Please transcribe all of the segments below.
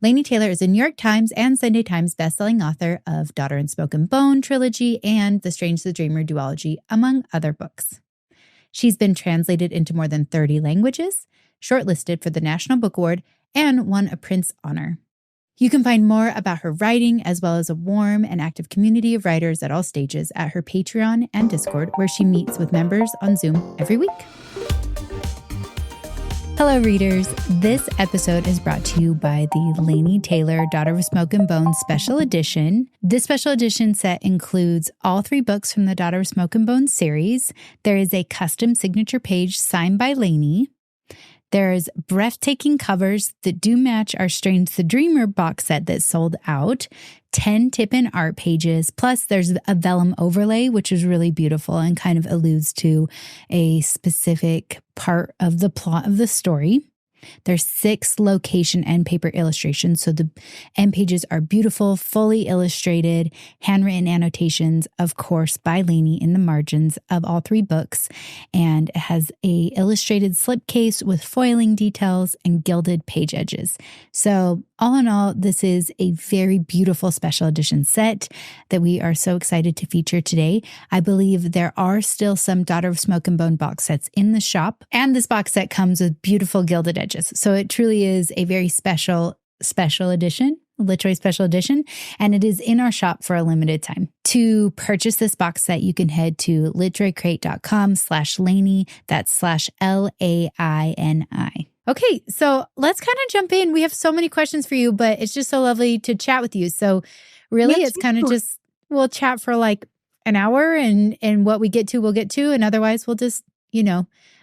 Laini Taylor is a New York Times and Sunday Times bestselling author of Daughter and Smoke and Bone trilogy and The Strange the Dreamer duology, among other books. She's been translated into more than 30 languages, shortlisted for the National Book Award, and won a Prince Honor. You can find more about her writing, as well as a warm and active community of writers at all stages, at her Patreon and Discord, where she meets with members on Zoom every week. Hello, readers. This episode is brought to you by the Laini Taylor Daughter of Smoke and Bone Special Edition. This special edition set includes all 3 books from the Daughter of Smoke and Bone series. There is a custom signature page signed by Laini. There's breathtaking covers that do match our Strange the Dreamer box set that sold out, 10 tip-in art pages, plus there's a vellum overlay, which is really beautiful and kind of alludes to a specific part of the plot of the story. There's 6 location and paper illustrations, so the end pages are beautiful, fully illustrated, handwritten annotations, of course, by Laini in the margins of all 3 books, and it has a illustrated slipcase with foiling details and gilded page edges. So all in all, this is a very beautiful special edition set that we are so excited to feature today. I believe there are still some Daughter of Smoke and Bone box sets in the shop, and this box set comes with beautiful gilded edges. So it truly is a very special edition, LitJoy special edition, and it is in our shop for a limited time. To purchase this box set, you can head to litjoycrate.com/Laini, that's /LAINI. Okay, so let's kind of jump in. We have so many questions for you, but it's just so lovely to chat with you. So really, it's kind of just, we'll chat for like an hour and what we get to, we'll get to. And otherwise, we'll just,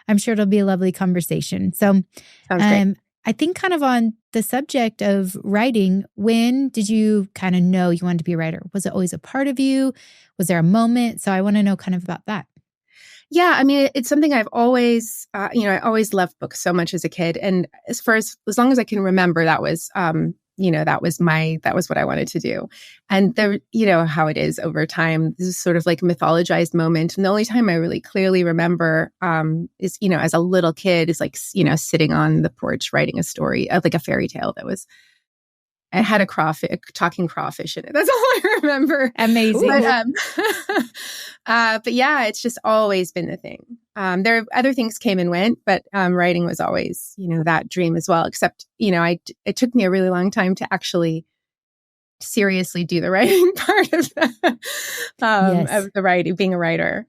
I'm sure it'll be a lovely conversation. So I think kind of on the subject of writing, when did you kind of know you wanted to be a writer? Was it always a part of you? Was there a moment? So I want to know kind of about that. Yeah, I mean, it's something I've always, I always loved books so much as a kid. And as long as I can remember, that was, that was what I wanted to do. And there, how it is over time, this is sort of like a mythologized moment. And the only time I really clearly remember, is, as a little kid is like, sitting on the porch, writing a story of like a fairy tale I had a talking crawfish in it. That's all I remember. Amazing. But yeah, it's just always been the thing. There are other things came and went, but writing was always, that dream as well. Except, it took me a really long time to actually seriously do the writing part of of the writing, being a writer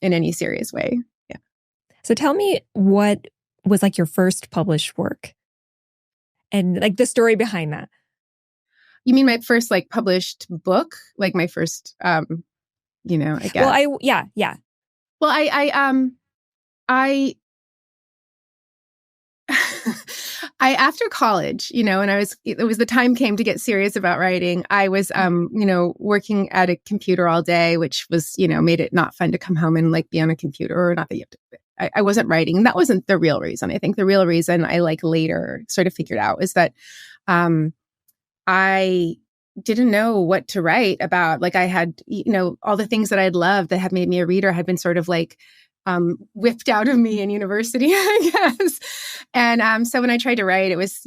in any serious way. Yeah. So tell me, what was like your first published work, and like the story behind that? You mean my first like published book? Like my first, I guess. Well, yeah. Well, I after college, and it was the time came to get serious about writing. I was, working at a computer all day, which was, made it not fun to come home and like be on a computer, or not that you have to. I wasn't writing, and that wasn't the real reason. I think the real reason I like later sort of figured out is that, I didn't know what to write about. Like I had, all the things that I'd loved that had made me a reader had been sort of like whipped out of me in university, I guess. And so when I tried to write, it was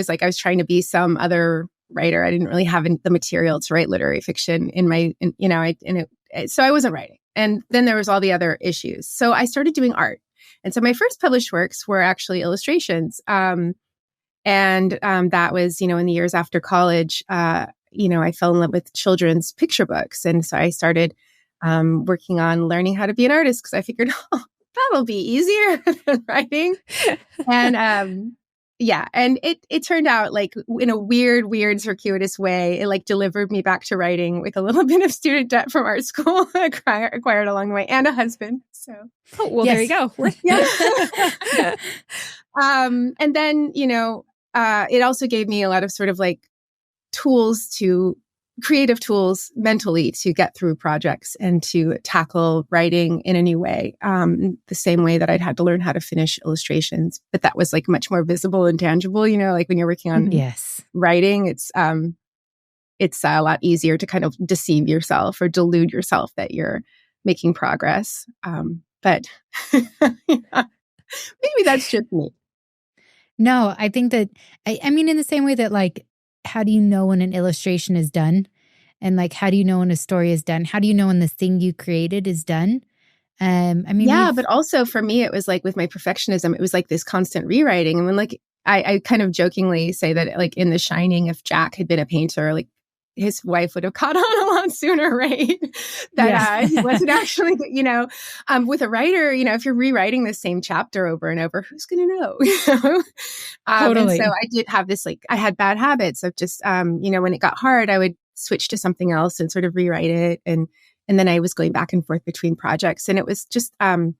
like I was trying to be some other writer. I didn't really have the material to write literary fiction so I wasn't writing. And then there was all the other issues. So I started doing art. And so my first published works were actually illustrations. And that was, in the years after college, I fell in love with children's picture books. And so I started working on learning how to be an artist, because I figured, that'll be easier than writing. And and it turned out like in a weird, circuitous way, it like delivered me back to writing with a little bit of student debt from art school acquired along the way, and a husband. So, there you go. Yeah. And then, it also gave me a lot of sort of like creative tools mentally to get through projects and to tackle writing in a new way. The same way that I'd had to learn how to finish illustrations, but that was like much more visible and tangible, like when you're working on writing, it's a lot easier to kind of deceive yourself or delude yourself that you're making progress. But maybe that's just me. No, I think that, I mean, in the same way that like how do you know when an illustration is done? And like, how do you know when a story is done? How do you know when the thing you created is done? Yeah, but also for me, it was like with my perfectionism, it was like this constant rewriting. And when like, I kind of jokingly say that like in The Shining, if Jack had been a painter, like his wife would have caught on a lot sooner, right? That he wasn't actually, with a writer, if you're rewriting the same chapter over and over, who's going to know? Totally. And so I did have this, like, I had bad habits of just, when it got hard, I would switch to something else and sort of rewrite it. And then I was going back and forth between projects. And it was just, I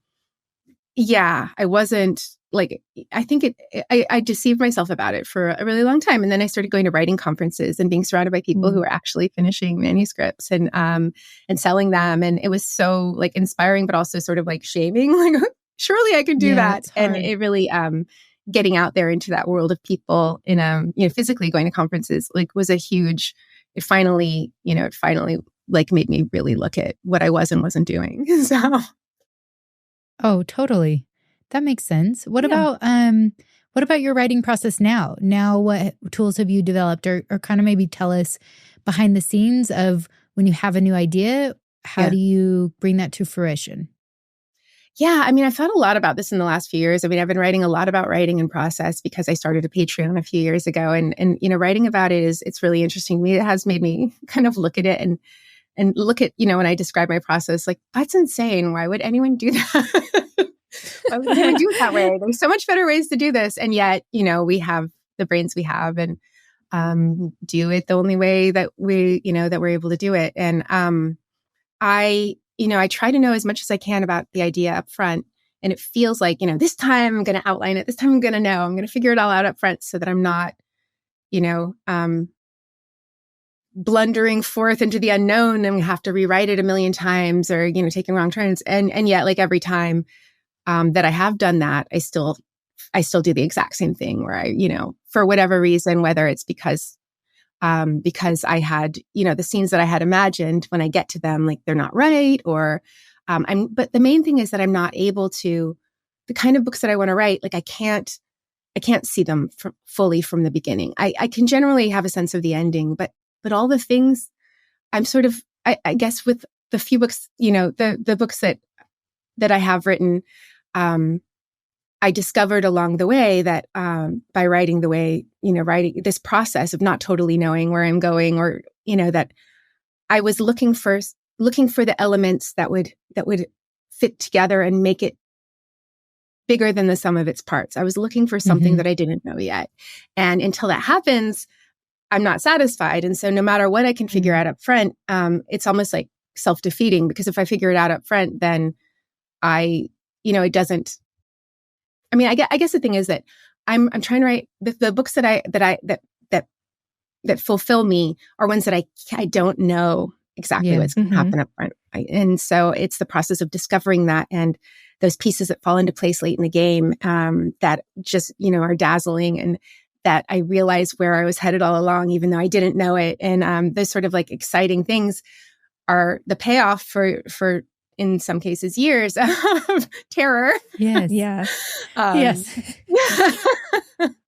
wasn't like, I think I deceived myself about it for a really long time. And then I started going to writing conferences and being surrounded by people who were actually finishing manuscripts and selling them. And it was so like inspiring, but also sort of like shaming, like, surely I could do that. And it really, getting out there into that world of people in, physically going to conferences, like was a huge, it finally like made me really look at what I was and wasn't doing. So. Oh, totally. That makes sense. What about your writing process now? Now, what tools have you developed or kind of maybe tell us behind the scenes of when you have a new idea, how do you bring that to fruition? Yeah, I mean, I've thought a lot about this in the last few years. I mean, I've been writing a lot about writing and process because I started a Patreon a few years ago. And writing about it it's really interesting to me. It has made me kind of look at it and look at, when I describe my process, like, that's insane. Why would anyone do that? Why would anyone do it that way? There's so much better ways to do this. And yet, we have the brains we have and do it the only way that that we're able to do it. And I try to know as much as I can about the idea up front. And it feels like, this time I'm going to outline it. This time I'm going to know. I'm going to figure it all out up front so that I'm not, blundering forth into the unknown and have to rewrite it a million times or, taking wrong turns. And yet, like every time that I have done that, I still do the exact same thing where I, for whatever reason, whether it's because I had, the scenes that I had imagined when I get to them, like they're not right or, but the main thing is that I'm not able to, the kind of books that I want to write, like I can't see them fully from the beginning. I can generally have a sense of the ending, but all the things I'm sort of, I guess with the few books, the books that I have written, I discovered along the way that by writing the way, writing this process of not totally knowing where I'm going or, that I was looking for the elements that would fit together and make it bigger than the sum of its parts. I was looking for something that I didn't know yet. And until that happens, I'm not satisfied. And so no matter what I can figure out up front, it's almost like self-defeating because if I figure it out up front, then it doesn't, I mean, I guess the thing is that I'm trying to write the books that fulfill me are ones that I don't know exactly what's going to happen up front. And so it's the process of discovering that and those pieces that fall into place late in the game that just, are dazzling and that I realize where I was headed all along, even though I didn't know it. And those sort of like exciting things are the payoff for in some cases, years of terror. Yes. Yes.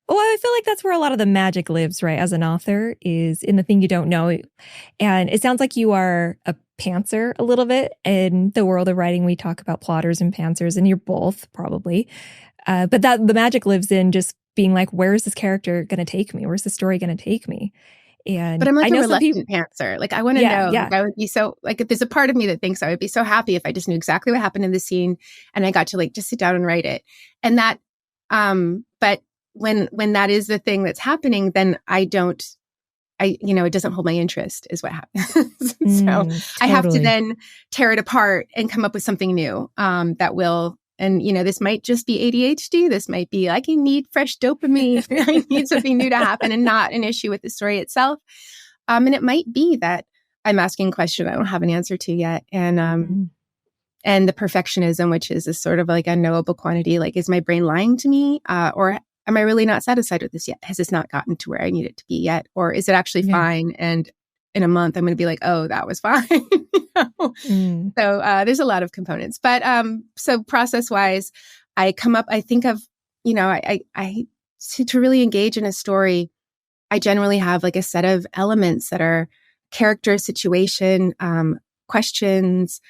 Well, I feel like that's where a lot of the magic lives, right? As an author is in the thing you don't know. And it sounds like you are a pantser a little bit. In the world of writing, we talk about plotters and pantsers, and you're both probably. But that the magic lives in just being like, where is this character going to take me? Where's the story going to take me? But I'm like a reluctant pantser. Like I want to know. Yeah. Like, I would be so like if there's a part of me that thinks I would be so happy if I just knew exactly what happened in the scene and I got to like just sit down and write it. And that, but when that is the thing that's happening, then it doesn't hold my interest is what happens. So I have to then tear it apart and come up with something new that will. And, this might just be ADHD. This might be, I need fresh dopamine. I need something new to happen and not an issue with the story itself. And it might be that I'm asking a question I don't have an answer to yet. And the perfectionism, which is a sort of like unknowable quantity, like, is my brain lying to me? Or am I really not satisfied with this yet? Has this not gotten to where I need it to be yet? Or is it actually fine? And in a month, I'm going to be like, oh, that was fine. So there's a lot of components. But so process-wise, I think of, to really engage in a story, I generally have like a set of elements that are character, situation, questions,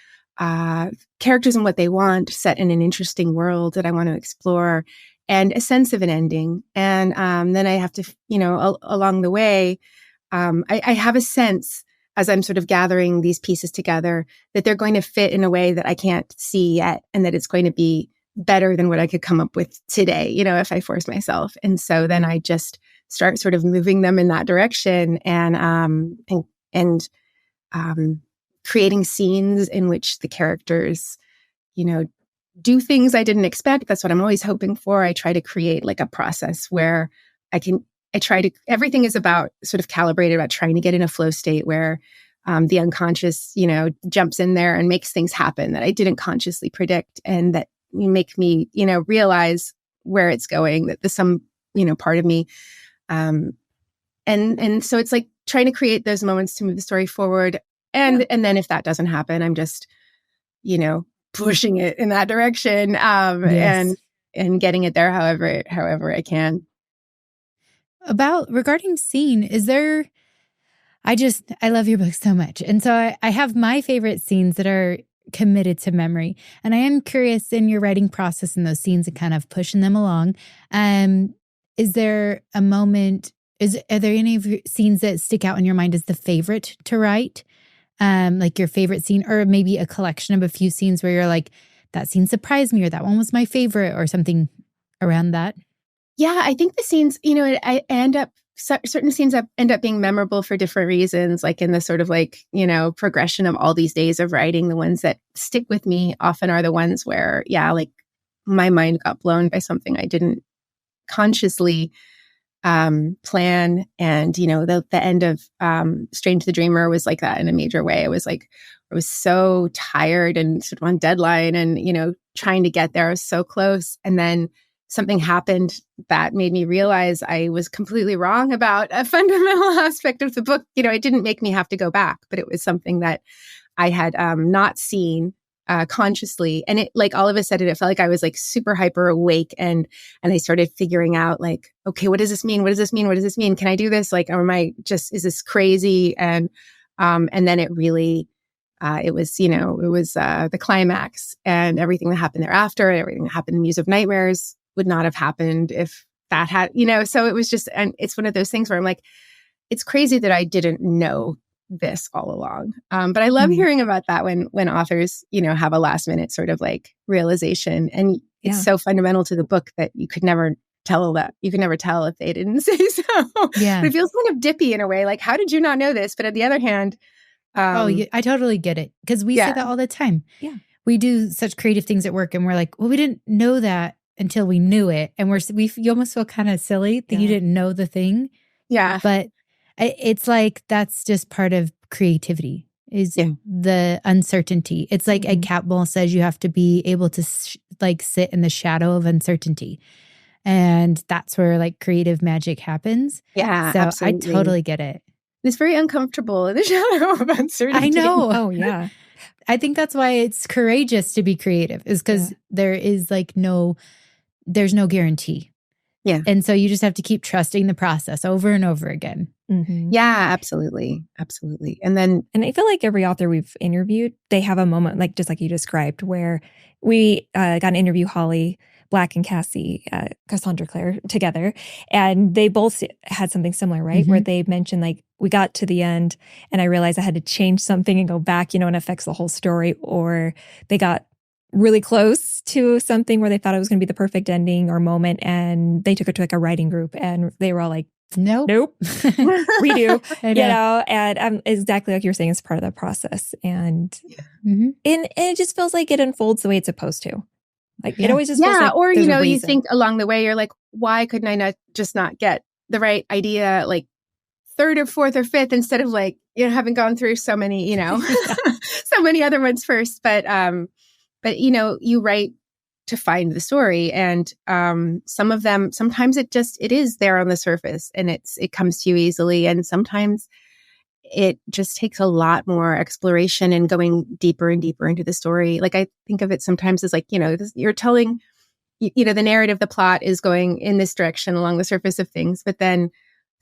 characters and what they want set in an interesting world that I want to explore, and a sense of an ending. And then I have to, along the way, I have a sense as I'm sort of gathering these pieces together that they're going to fit in a way that I can't see yet, and that it's going to be better than what I could come up with today, if I force myself. And so then I just start sort of moving them in that direction, and creating scenes in which the characters, do things I didn't expect. That's what I'm always hoping for. I try to create like a process where everything is about sort of calibrated about trying to get in a flow state where the unconscious, jumps in there and makes things happen that I didn't consciously predict, and that make me, realize where it's going, that there's some, part of me. And so it's like trying to create those moments to move the story forward. And then if that doesn't happen, I'm just, pushing it in that direction, Yes. and getting it there however I can. Regarding scene, I love your book so much. And so I have my favorite scenes that are committed to memory. And I am curious in your writing process in those scenes and kind of pushing them along. Is there a moment, are there any of your scenes that stick out in your mind as the favorite to write? Like your favorite scene, or maybe a collection of a few scenes where you're like, that scene surprised me, or that one was my favorite, or something around that? Yeah, I think the scenes, certain scenes end up being memorable for different reasons, like in the sort of like, progression of all these days of writing. The ones that stick with me often are the ones where, like my mind got blown by something I didn't consciously plan. And, the end of Strange the Dreamer was like that in a major way. I was so tired and sort of on deadline and, trying to get there. I was so close. And then something happened that made me realize I was completely wrong about a fundamental aspect of the book. It didn't make me have to go back, but it was something that I had not seen consciously. And it, like, all of a sudden, it felt like I was like super hyper awake, and I started figuring out like, okay, what does this mean? What does this mean? What does this mean? Can I do this? Like, or am I just, is this crazy? And then it really, it was the climax, and everything that happened thereafter, everything that happened in Muse of Nightmares would not have happened if that had, so it was just, and it's one of those things where I'm like, it's crazy that I didn't know this all along. But I love hearing about that when authors, have a last minute sort of like realization, and it's so fundamental to the book that you could never tell if they didn't say so. Yeah. But it feels kind of dippy in a way, like, how did you not know this? But on the other hand, I totally get it. Because we say that all the time. Yeah. We do such creative things at work, and we're like, well, we didn't know that until we knew it. And you almost feel kind of silly that you didn't know the thing. Yeah. But it's like, that's just part of creativity, is the uncertainty. It's like Ed Catmull says, you have to be able to sit in the shadow of uncertainty. And that's where like creative magic happens. Yeah, so absolutely. I totally get it. It's very uncomfortable in the shadow of uncertainty. I know. Oh, yeah. I think that's why it's courageous to be creative, is because there is there's no guarantee. Yeah. And so you just have to keep trusting the process over and over again. Mm-hmm. Yeah, absolutely. Absolutely. And I feel like every author we've interviewed, they have a moment, like just like you described, where we got to interview Holly Black and Cassandra Clare together. And they both had something similar, right? Where they mentioned like, we got to the end and I realized I had to change something and go back, and it affects the whole story. Or they got really close to something where they thought it was going to be the perfect ending or moment, and they took it to like a writing group, and they were all like, nope, redo, and exactly like you were saying, it's part of that process. And and it just feels like it unfolds the way it's supposed to. Like it always just feels like or you think along the way, you're like, why couldn't I not get the right idea like third or fourth or fifth, instead of like, having gone through so many, so many other ones first. But you write to find the story, and some of them, sometimes it is there on the surface, and it comes to you easily, and sometimes it just takes a lot more exploration and going deeper and deeper into the story. Like, I think of it sometimes as like, you're telling, the narrative, the plot is going in this direction along the surface of things, but then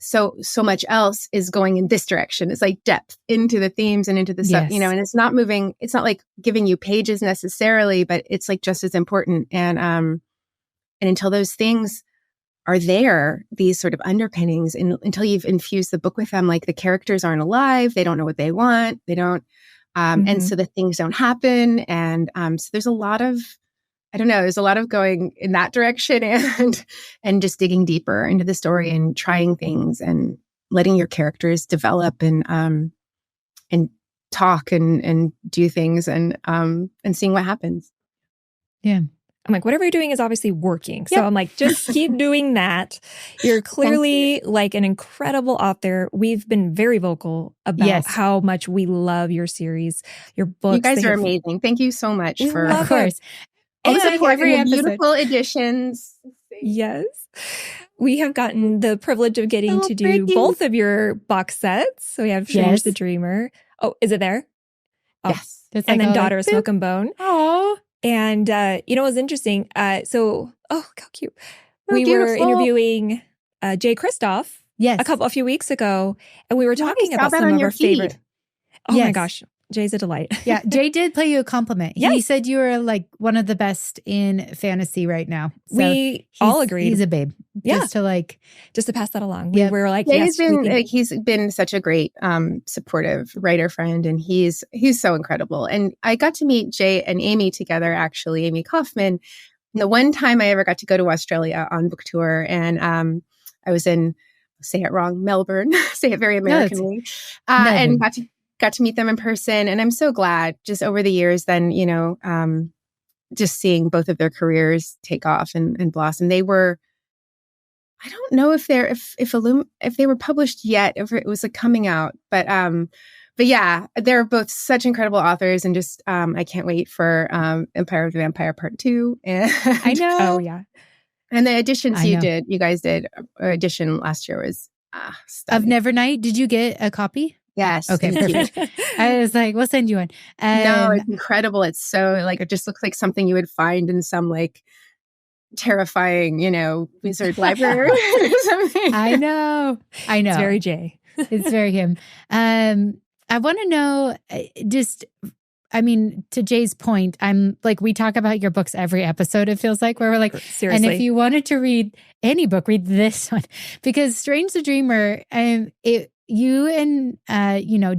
so much else is going in this direction. It's like depth into the themes and into the stuff, and it's not moving. It's not like giving you pages necessarily, but it's like just as important. And until those things are there, these sort of underpinnings, and until you've infused the book with them, like the characters aren't alive, they don't know what they want, they don't, and so the things don't happen. And so there's a lot of, I don't know, there's a lot of going in that direction and just digging deeper into the story and trying things and letting your characters develop and talk and do things and seeing what happens. Yeah. I'm like, whatever you're doing is obviously working. So I'm like, just keep doing that. You're clearly like an incredible author. We've been very vocal about how much we love your series, your books. You guys are amazing. Thank you so much for, of course, all the support, every beautiful editions. Yes. We have gotten the privilege of getting to do both of your box sets. So we have Strange the Dreamer. Oh, is it there? Oh. Yes. And like, then Daughter of Smoke and Bone. Oh. And, it was interesting. How cute. We were interviewing Jay Kristoff a few weeks ago, and we were talking about some of our favorite. Oh my gosh. Jay's a delight. Yeah. Jay did play you a compliment. He said you were like one of the best in fantasy right now. So we all agreed. He's a babe. Just to pass that along. We were like, he's been such a great, supportive writer friend, and he's so incredible. And I got to meet Jay and Amy together, actually, Amy Kaufman. The one time I ever got to go to Australia on book tour, and I was in, say it wrong, Melbourne, say it very Americanly, and got to meet them in person. And I'm so glad just over the years then, just seeing both of their careers take off and blossom. They were, I don't know if they were published yet, if it was like coming out, but yeah, they're both such incredible authors, and just, I can't wait for Empire of the Vampire Part 2. And I know. Oh yeah. And the editions you guys did, edition last year was stunning. Of Nevernight. Did you get a copy? Yes. Okay, perfect. I was like, we'll send you one. No, it's incredible. It's so like, it just looks like something you would find in some like terrifying, wizard library or something. I know. It's very Jay. It's very him. I want to know to Jay's point, I'm like, we talk about your books every episode, it feels like, where we're like, seriously. And if you wanted to read any book, read this one. Because Strange the Dreamer, you and,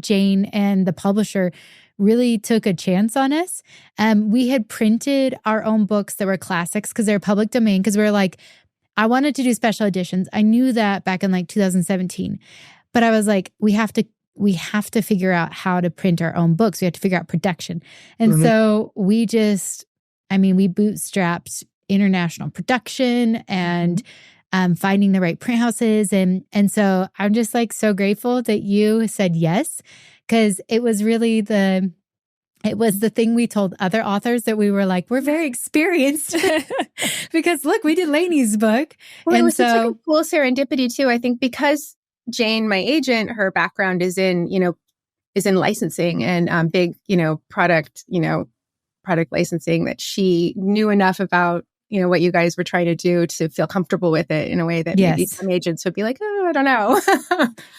Jane and the publisher really took a chance on us. We had printed our own books that were classics because they're public domain, because we were like, I wanted to do special editions. I knew that back in like 2017. But I was like, we have to figure out how to print our own books. We have to figure out production. And so we bootstrapped international production and finding the right print houses. And so I'm just like so grateful that you said yes, because it was really the thing we told other authors, that we were like, we're very experienced because look, we did Laini's book. Well, and it was such like a cool serendipity too. I think because Jane, my agent, her background is in licensing and big, product licensing, that she knew enough about what you guys were trying to do to feel comfortable with it in a way that maybe some agents would be like, oh, I don't know.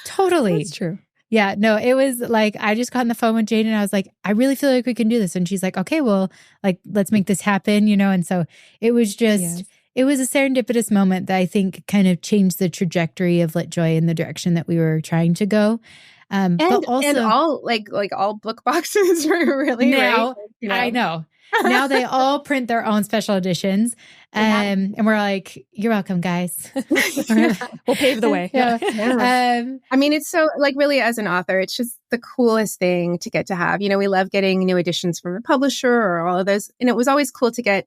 Totally. That's true. Yeah, no, it was like, I just got on the phone with Jane and I was like, I really feel like we can do this. And she's like, okay, well, like, let's make this happen, And so it was just, it was a serendipitous moment that I think kind of changed the trajectory of LitJoy in the direction that we were trying to go. But also, and all book boxes were really now, right? I know. Now they all print their own special editions. And we're like, you're welcome, guys. We'll pave the way. Yeah. I mean, it's so like, really, as an author, it's just the coolest thing to get to have. We love getting new editions from a publisher or all of those. And it was always cool to get,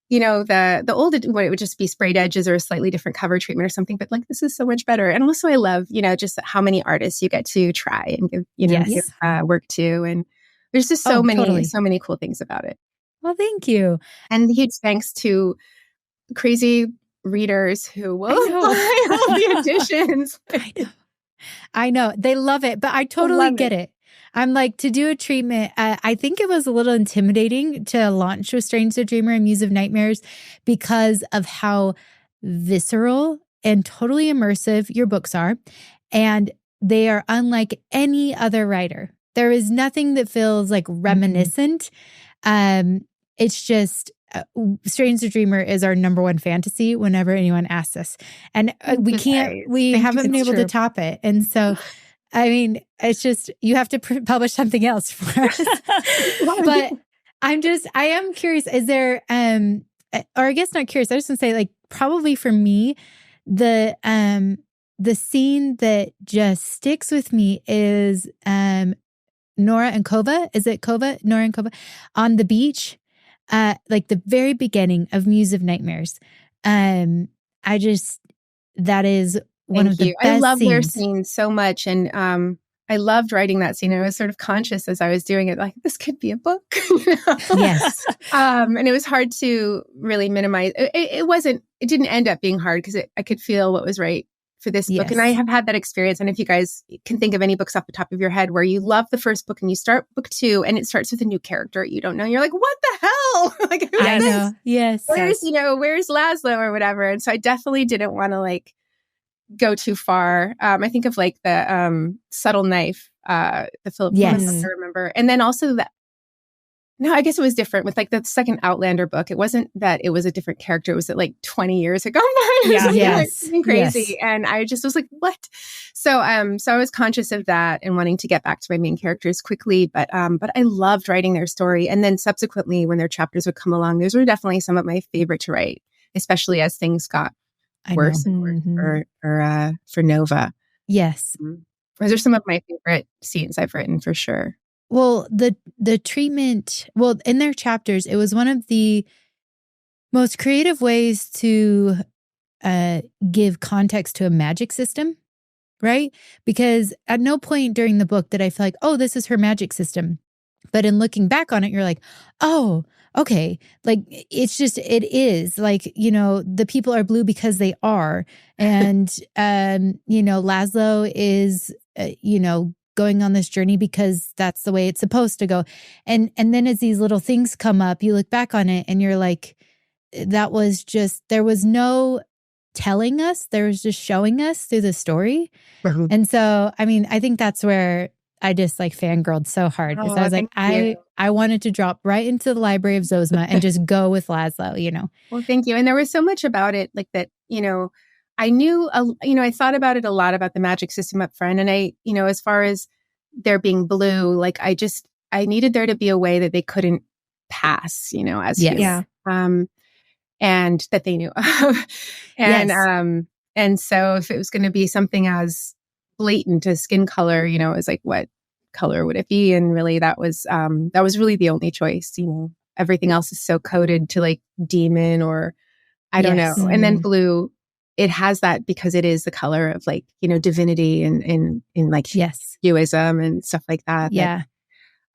the old, when it would just be sprayed edges or a slightly different cover treatment or something. But like, this is so much better. And also I love, just how many artists you get to try and give, work to. And there's just so many cool things about it. Well, thank you. And huge thanks to crazy readers who will buy all the editions. I know. They love it, but I totally get it. I'm like, to do a treatment, I think it was a little intimidating to launch with Strange the Dreamer and Muse of Nightmares because of how visceral and totally immersive your books are. And they are unlike any other writer. There is nothing that feels like reminiscent. It's just Strange the Dreamer is our number one fantasy whenever anyone asks us. And we haven't been able to top it. And so, I mean, it's just, you have to publish something else for us. But I am curious, is there, or I guess not curious, I just want to say, like, probably for me, the scene that just sticks with me is Nora and Kova. Is it Kova? Nora and Kova on the beach, like the very beginning of Muse of Nightmares. That is one of the best I love scenes. their scene so much, and I loved writing that scene. I was sort of conscious as I was doing it, like, this could be a book. Yes. And it was hard to really minimize. It didn't end up being hard because I could feel what was right for this book. And I have had that experience. And if you guys can think of any books off the top of your head where you love the first book and you start book 2 and it starts with a new character you don't know, you're like, what the hell? Like, who is this? Know. Yes. Where's Lazlo or whatever? And so I definitely didn't want to like go too far. I think of like the Subtle Knife, the Philip Pullman book, I remember. And then also no, I guess it was different with like the second Outlander book. It wasn't that it was a different character. It was that like 20 years had gone by. Like crazy. Yes. And I just was like, what? So I was conscious of that and wanting to get back to my main characters quickly. But I loved writing their story. And then subsequently when their chapters would come along, those were definitely some of my favorite to write, especially as things got worse and worse for Nova. Yes. Those are some of my favorite scenes I've written for sure. Well, the treatment, in their chapters, it was one of the most creative ways to give context to a magic system, right? Because at no point during the book did I feel like, oh, this is her magic system. But in looking back on it, you're like, oh, okay. Like, it's just, it is like, the people are blue because they are. And, Lazlo is, going on this journey because that's the way it's supposed to go. And then as these little things come up, you look back on it and you're like, there was no telling us, there was just showing us through the story. Mm-hmm. And so, I mean, I think that's where I just like fangirled so hard because I was like, I wanted to drop right into the library of Zozma and just go with Lazlo, Well, thank you. And there was so much about it like that, I knew, I thought about it a lot about the magic system up front. And I, as far as there being blue, like I needed there to be a way that they couldn't pass, as humans. And that they knew of. And so if it was going to be something as blatant as skin color, it was like, what color would it be? And really that was really the only choice. Everything else is so coded to like demon or I don't know. And then blue, it has that because it is the color of like, divinity and in like Huism and stuff like that. Yeah.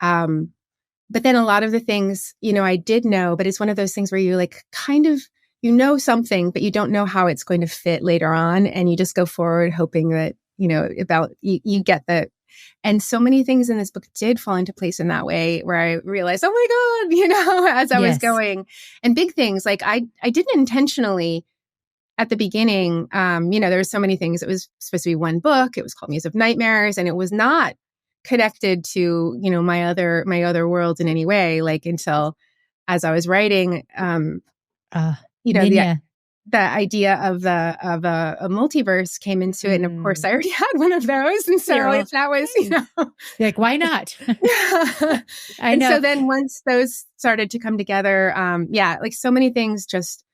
But then a lot of the things, I did know, but it's one of those things where you like kind of, something, but you don't know how it's going to fit later on. And you just go forward hoping that, you get that. And so many things in this book did fall into place in that way where I realized, oh my God, as I was going. And big things, like I didn't intentionally at the beginning, there were so many things. It was supposed to be one book. It was called Muse of Nightmares. And it was not connected to, my other worlds in any way, like until as I was writing, Minya. the idea of a multiverse came into it. And of course I already had one of those. And so if that was, like, why not? I know. So then once those started to come together, like so many things just,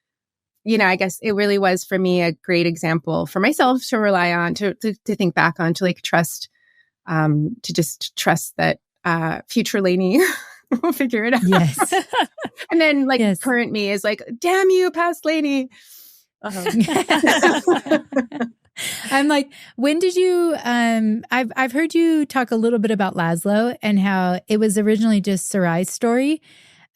I guess it really was for me a great example for myself to rely on, to think back on, to like trust, to just trust that future Laini will figure it out. Yes. And then like current me is like, damn you, past Laini. I'm like, when did you, I've heard you talk a little bit about Lazlo and how it was originally just Sarai's story.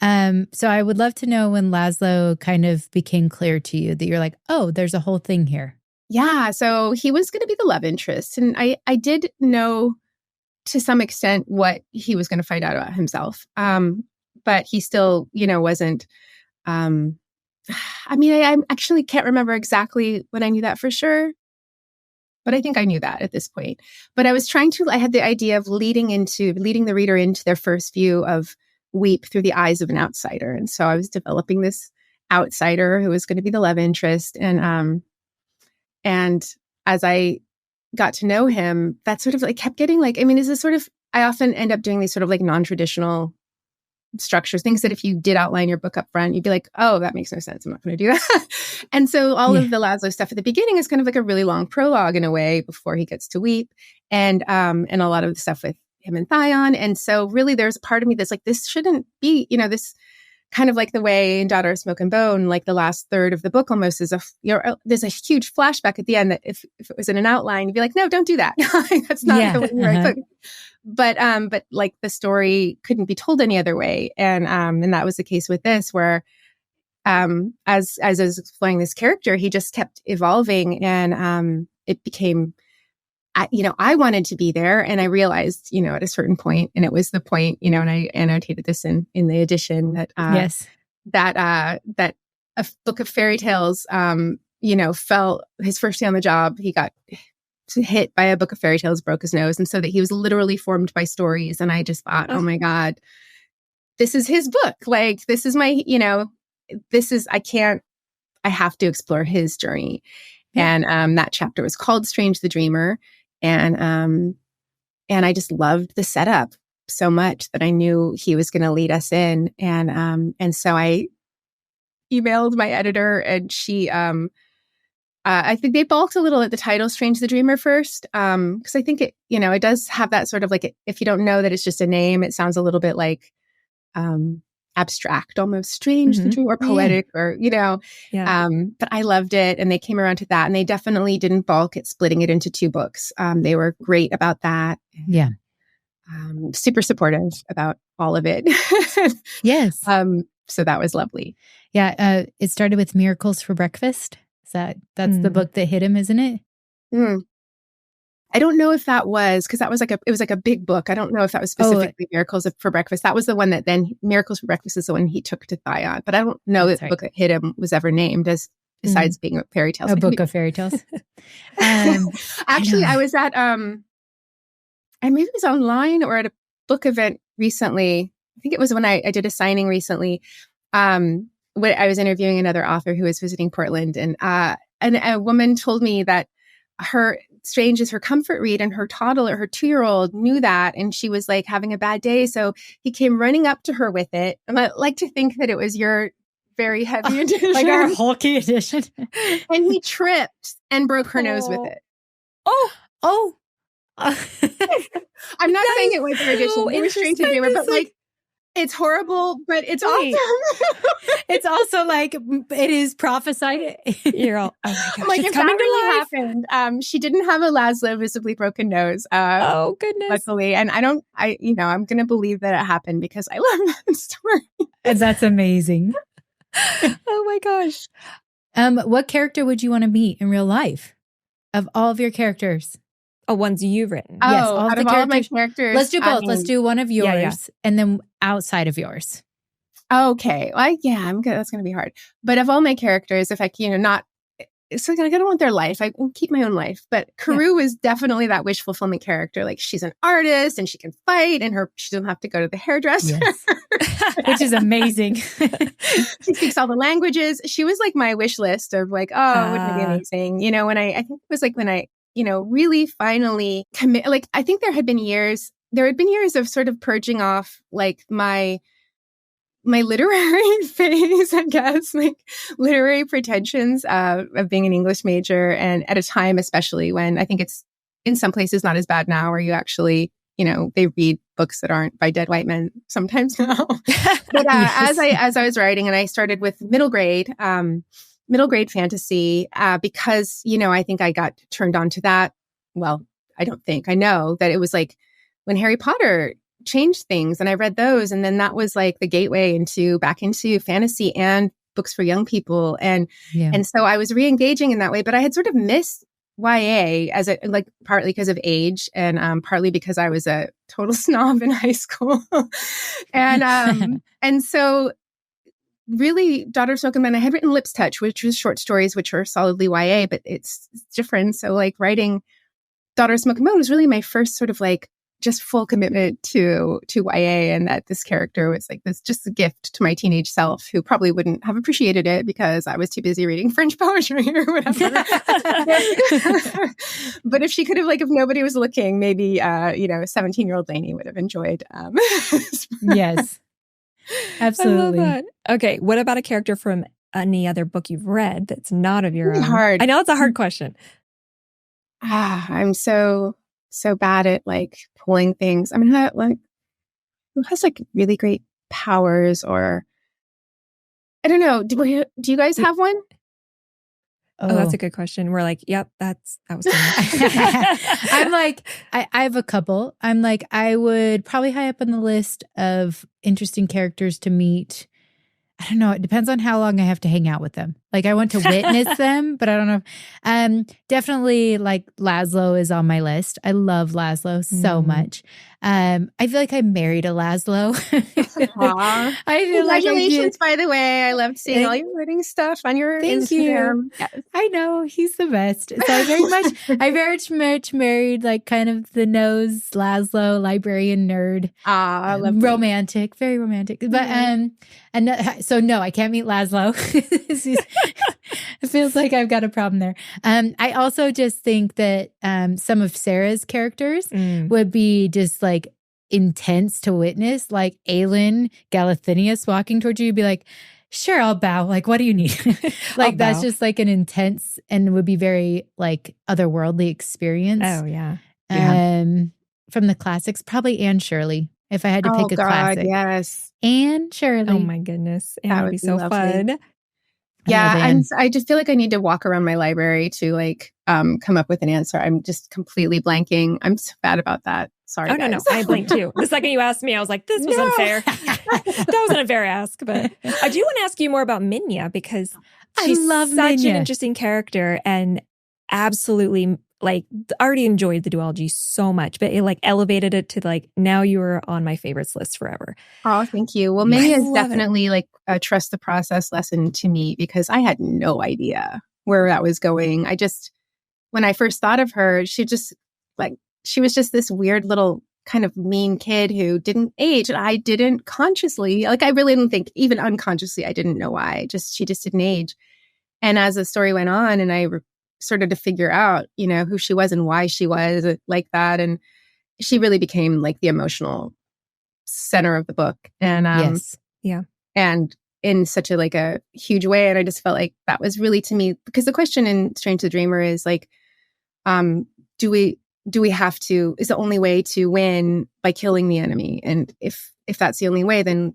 So I would love to know when Lazlo kind of became clear to you that you're like, oh, there's a whole thing here. Yeah. So he was going to be the love interest. And I did know to some extent what he was going to find out about himself. But he still, wasn't, I mean, I actually can't remember exactly when I knew that for sure, but I think I knew that at this point. But I had the idea of leading the reader into their first view of Weep through the eyes of an outsider. And so I was developing this outsider who was going to be the love interest. And as I got to know him, that sort of like kept getting like, I mean, is this sort of, I often end up doing these sort of like non-traditional structures, things that if you did outline your book up front, you'd be like, oh, that makes no sense. I'm not going to do that. And so all of the Lazlo stuff at the beginning is kind of like a really long prologue in a way before he gets to Weep, and a lot of the stuff with him and Thyone. And so really there's a part of me that's like, this shouldn't be, this kind of like the way in Daughter of Smoke and Bone, like the last third of the book almost is there's a huge flashback at the end that if it was in an outline, you'd be like, no, don't do that. That's not the way you write book. But like the story couldn't be told any other way. And that was the case with this, where as I was exploring this character, he just kept evolving, and it became, I wanted to be there, and I realized, at a certain point, and it was the point, and I annotated this in the edition that that a book of fairy tales, fell his first day on the job. He got hit by a book of fairy tales, broke his nose, and so that he was literally formed by stories. And I just thought, oh my God, this is his book. Like, this is my, I have to explore his journey. Yeah. And that chapter was called Strange the Dreamer. And I just loved the setup so much that I knew he was going to lead us in. And so I emailed my editor, and she, I think they balked a little at the title Strange the Dreamer first. Cause I think it, it does have that sort of like, if you don't know that it's just a name, it sounds a little bit like, abstract, almost strange, the dream, or poetic, or, but I loved it. And they came around to that, and they definitely didn't balk at splitting it into 2 books. They were great about that. Yeah. Super supportive about all of it. Yes. So that was lovely. Yeah. It started with Miracles for Breakfast. That's the book that hit him, isn't it? I don't know if that was, because that was it was like a big book. I don't know if that was specifically Miracles for Breakfast. That was the one that then Miracles for Breakfast is the one he took to Thyone. But I don't know that the book that hit him was ever named besides being a fairy tale. A book of fairy tales. Actually, I was at, maybe it was online or at a book event recently. I think it was when I did a signing recently. When I was interviewing another author who was visiting Portland, and a woman told me that her Strange is her comfort read, and her toddler, her 2-year-old, knew that, and she was like having a bad day, so he came running up to her with it. And I like to think that it was your very heavy edition, like our hulky edition, and he tripped and broke her nose with it. I'm not saying it was your edition. It was Strange the Dreamer, but like, it's horrible, but it's awesome. It's also like, it is prophesied. You're all, oh my gosh, like, it's if coming that really to life. happened, she didn't have a Lazlo visibly broken nose. Oh goodness. Luckily. And I'm going to believe that it happened because I love that story. And that's amazing. Oh my gosh. What character would you want to meet in real life of all of your characters? Oh, ones you've written. Yes, all of my characters. Let's do both. Let's do one of yours and then outside of yours. Okay. Well, that's going to be hard. But of all my characters, if I not, so I don't want their life. I will keep my own life. But Karou is definitely that wish fulfillment character. Like, she's an artist and she can fight, and she doesn't have to go to the hairdresser. Yes. Which is amazing. She speaks all the languages. She was like my wish list of like, wouldn't it be amazing? When I think it was like when I really finally commit, like, I think there had been years of sort of purging off like my literary phase, I guess, like literary pretensions of being an English major. And at a time, especially when I think it's in some places not as bad now, where you actually, they read books that aren't by dead white men sometimes now. But Yes. as I was writing, and I started with middle grade fantasy, because, I think I got turned on to that. Well, I know that it was like when Harry Potter changed things, and I read those, and then that was like the gateway back into fantasy and books for young people. And so I was re-engaging in that way, but I had sort of missed YA partly because of age, and partly because I was a total snob in high school. And so really, Daughter of Smoke and Bone, I had written Lips Touch, which was short stories, which are solidly YA, but it's different. So like writing Daughter of Smoke and Bone was really my first sort of like just full commitment to YA, and that this character was like this just a gift to my teenage self, who probably wouldn't have appreciated it because I was too busy reading French poetry or whatever. But if she could have, like, if nobody was looking, maybe 17-year-old Laini would have enjoyed. Yes, absolutely. I love that. Okay, what about a character from any other book you've read that's not of your Really own? hard. I know it's a hard question. I'm so bad at like pulling things. I mean, who has like really great powers, or I don't know. Do you guys have one? Oh, that's a good question. We're like, yep, that was good. I'm like, I have a couple. I'm like, I would probably high up on the list of interesting characters to meet. I don't know. It depends on how long I have to hang out with them. Like, I want to witness them, but I don't know. Definitely, like, Lazlo is on my list. I love Lazlo so much. I feel like I married a Lazlo. I feel Congratulations, by the way. I loved seeing all your writing stuff on your Instagram. Yes. I know, he's the best. So I very much married like kind of the nose Lazlo, librarian nerd. I love romantic, very romantic. But so no, I can't meet Lazlo. It feels like I've got a problem there. I also just think that some of Sarah's characters would be just like intense to witness, like Aelin Galathinius walking towards you, you'd be like, sure, I'll bow. Like, what do you need? Like, that's just like an intense and would be very like otherworldly experience. Oh, yeah. From the classics, probably Anne Shirley. If I had to pick a classic. Yes. Anne Shirley. Oh my goodness. That would be so fun. Yeah, I just feel like I need to walk around my library to like come up with an answer. I'm just completely blanking. I'm so bad about that. Sorry. Oh, guys. No. I blanked too. The second you asked me, I was like, this was unfair. That wasn't a fair ask. But I do want to ask you more about Minya, because she's such an interesting character, and absolutely like already enjoyed the duology so much, but it like elevated it to like, now you're on my favorites list forever. Oh, thank you. Well, Minya is definitely like a trust the process lesson to me, because I had no idea where that was going. When I first thought of her, she was just this weird little kind of mean kid who didn't age. And I didn't consciously, like, I really didn't think, even unconsciously, I didn't know why. She just didn't age. And as the story went on and I started to figure out, who she was and why she was like that, and she really became like the emotional center of the book. And yes. Yeah. And in such a huge way. And I just felt like that was really, to me, because the question in Strange the Dreamer is like, do we have to, is the only way to win by killing the enemy? And if that's the only way, then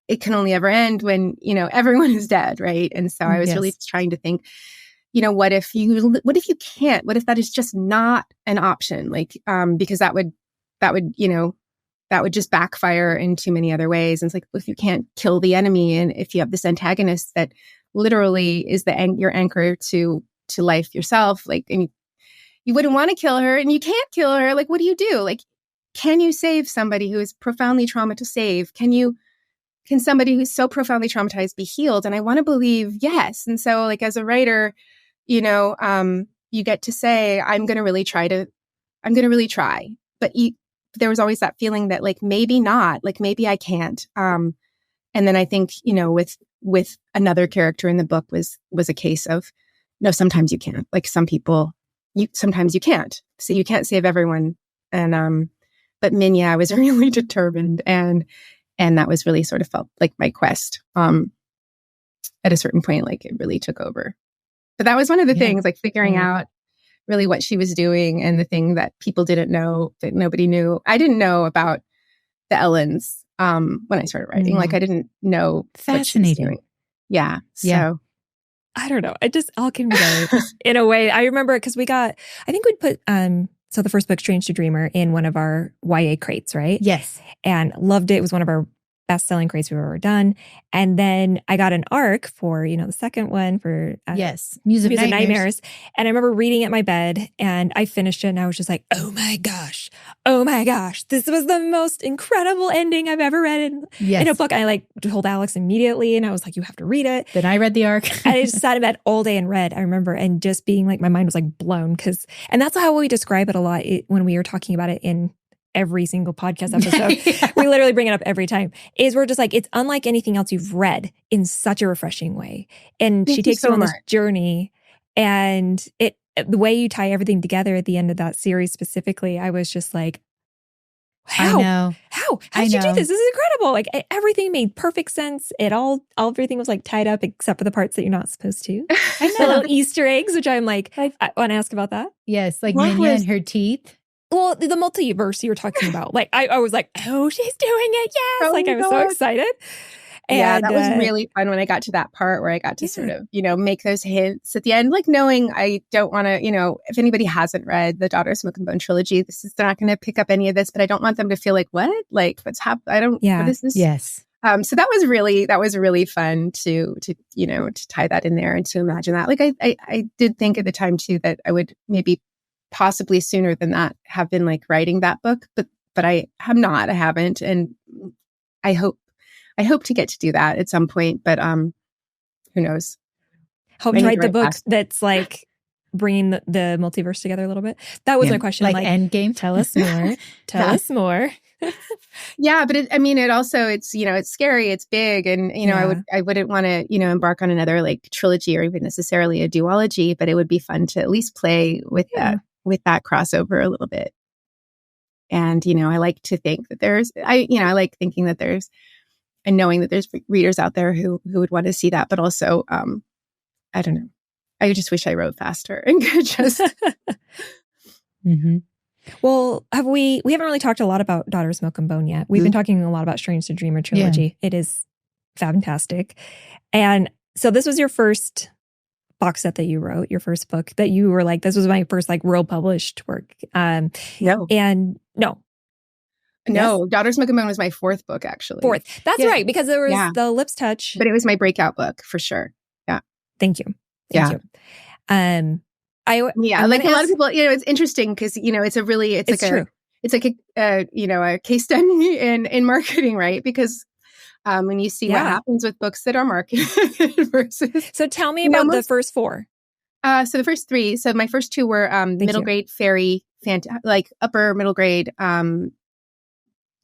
it can only ever end when, everyone is dead. Right. And so I was really trying to think, what if you can't, what if that is just not an option? Like, because that would just backfire in too many other ways. And it's like, if you can't kill the enemy, and if you have this antagonist that literally is your anchor to life yourself, like, and you wouldn't want to kill her and you can't kill her. Like, what do you do? Like, can you save somebody who is profoundly traumatized to save? Can somebody who's so profoundly traumatized be healed? And I want to believe yes. And so like, as a writer, you get to say, I'm going to really try. But there was always that feeling that like, maybe not, like maybe I can't. And then I think, with another character in the book was a case of, no, sometimes you can't. Like some people, sometimes you can't. So you can't save everyone. And but Minya, I was really determined, and that was really sort of felt like my quest. At a certain point, like it really took over. But that was one of the things, like figuring out really what she was doing, and the thing that people didn't know, that nobody knew. I didn't know about the Ellens when I started writing. Like I didn't know. Fascinating. What she was doing. Yeah. So I don't know. It just all came together in a way. I remember because I think we'd put so the first book, Strange to Dreamer, in one of our YA crates, right? Yes. And loved it. It was one of our best-selling craze we've ever done. And then I got an ARC for, the second one for Muse of Nightmares. And I remember reading it in my bed and I finished it and I was just like, oh my gosh, this was the most incredible ending I've ever read in a book. I told Alix immediately and I was like, you have to read it. Then I read the ARC. I just sat in bed all day and read, I remember, and just being like, my mind was like blown and that's how we describe it a lot when we were talking about it in every single podcast episode. We literally bring it up every time. We're just like, it's unlike anything else you've read in such a refreshing way. And she takes you on this journey, and the way you tie everything together at the end of that series specifically, I was just like, how? I know. How did you do this? This is incredible. Like everything made perfect sense. Everything was like tied up except for the parts that you're not supposed to. I know. The little Easter eggs, which I'm like, I want to ask about that. Yes, like Minya and her teeth. Well, the multiverse you were talking about, like I was like, oh, she's doing it, yes! I was so excited. And that was really fun when I got to that part where I got to sort of, make those hints at the end, like knowing I don't want to, if anybody hasn't read the Daughter of Smoke and Bone trilogy, they're not going to pick up any of this, but I don't want them to feel like, what? Like, what's happening? What is this? Yes. So that was really fun to tie that in there and to imagine that. Like I did think at the time too that I would maybe possibly sooner than that have been like writing that book, but I have not. I haven't, and I hope to get to do that at some point. But who knows? Hope to write the book that's like bringing the multiverse together a little bit. That was my question. Like Endgame. Tell us more. Tell us more. Yeah, but it also it's scary, it's big, and I wouldn't want to embark on another like trilogy or even necessarily a duology, but it would be fun to at least play with that crossover a little bit. And I like to think that I like thinking that there's, and knowing that there's readers out there who would want to see that, but also I don't know, I just wish I wrote faster and could just mm-hmm. Well, we haven't really talked a lot about Daughter of Smoke and Bone yet. We've been talking a lot about Strange to Dreamer trilogy. It is fantastic. And so this was your first box set that you wrote, your first book that you were like, this was my first like real published work. No. And no. No, yes? Daughter of Smoke and Bone was my fourth book, actually. Fourth. That's right, because there was the Lips Touch. But it was my breakout book, for sure. Yeah. Thank you. Thank you. Like a lot of people, it's interesting because, it's like a case study in marketing, right? Because when you see what happens with books that are marketed versus. So tell me about the first four. So the first three. So my first two were middle grade fairy, like upper middle grade,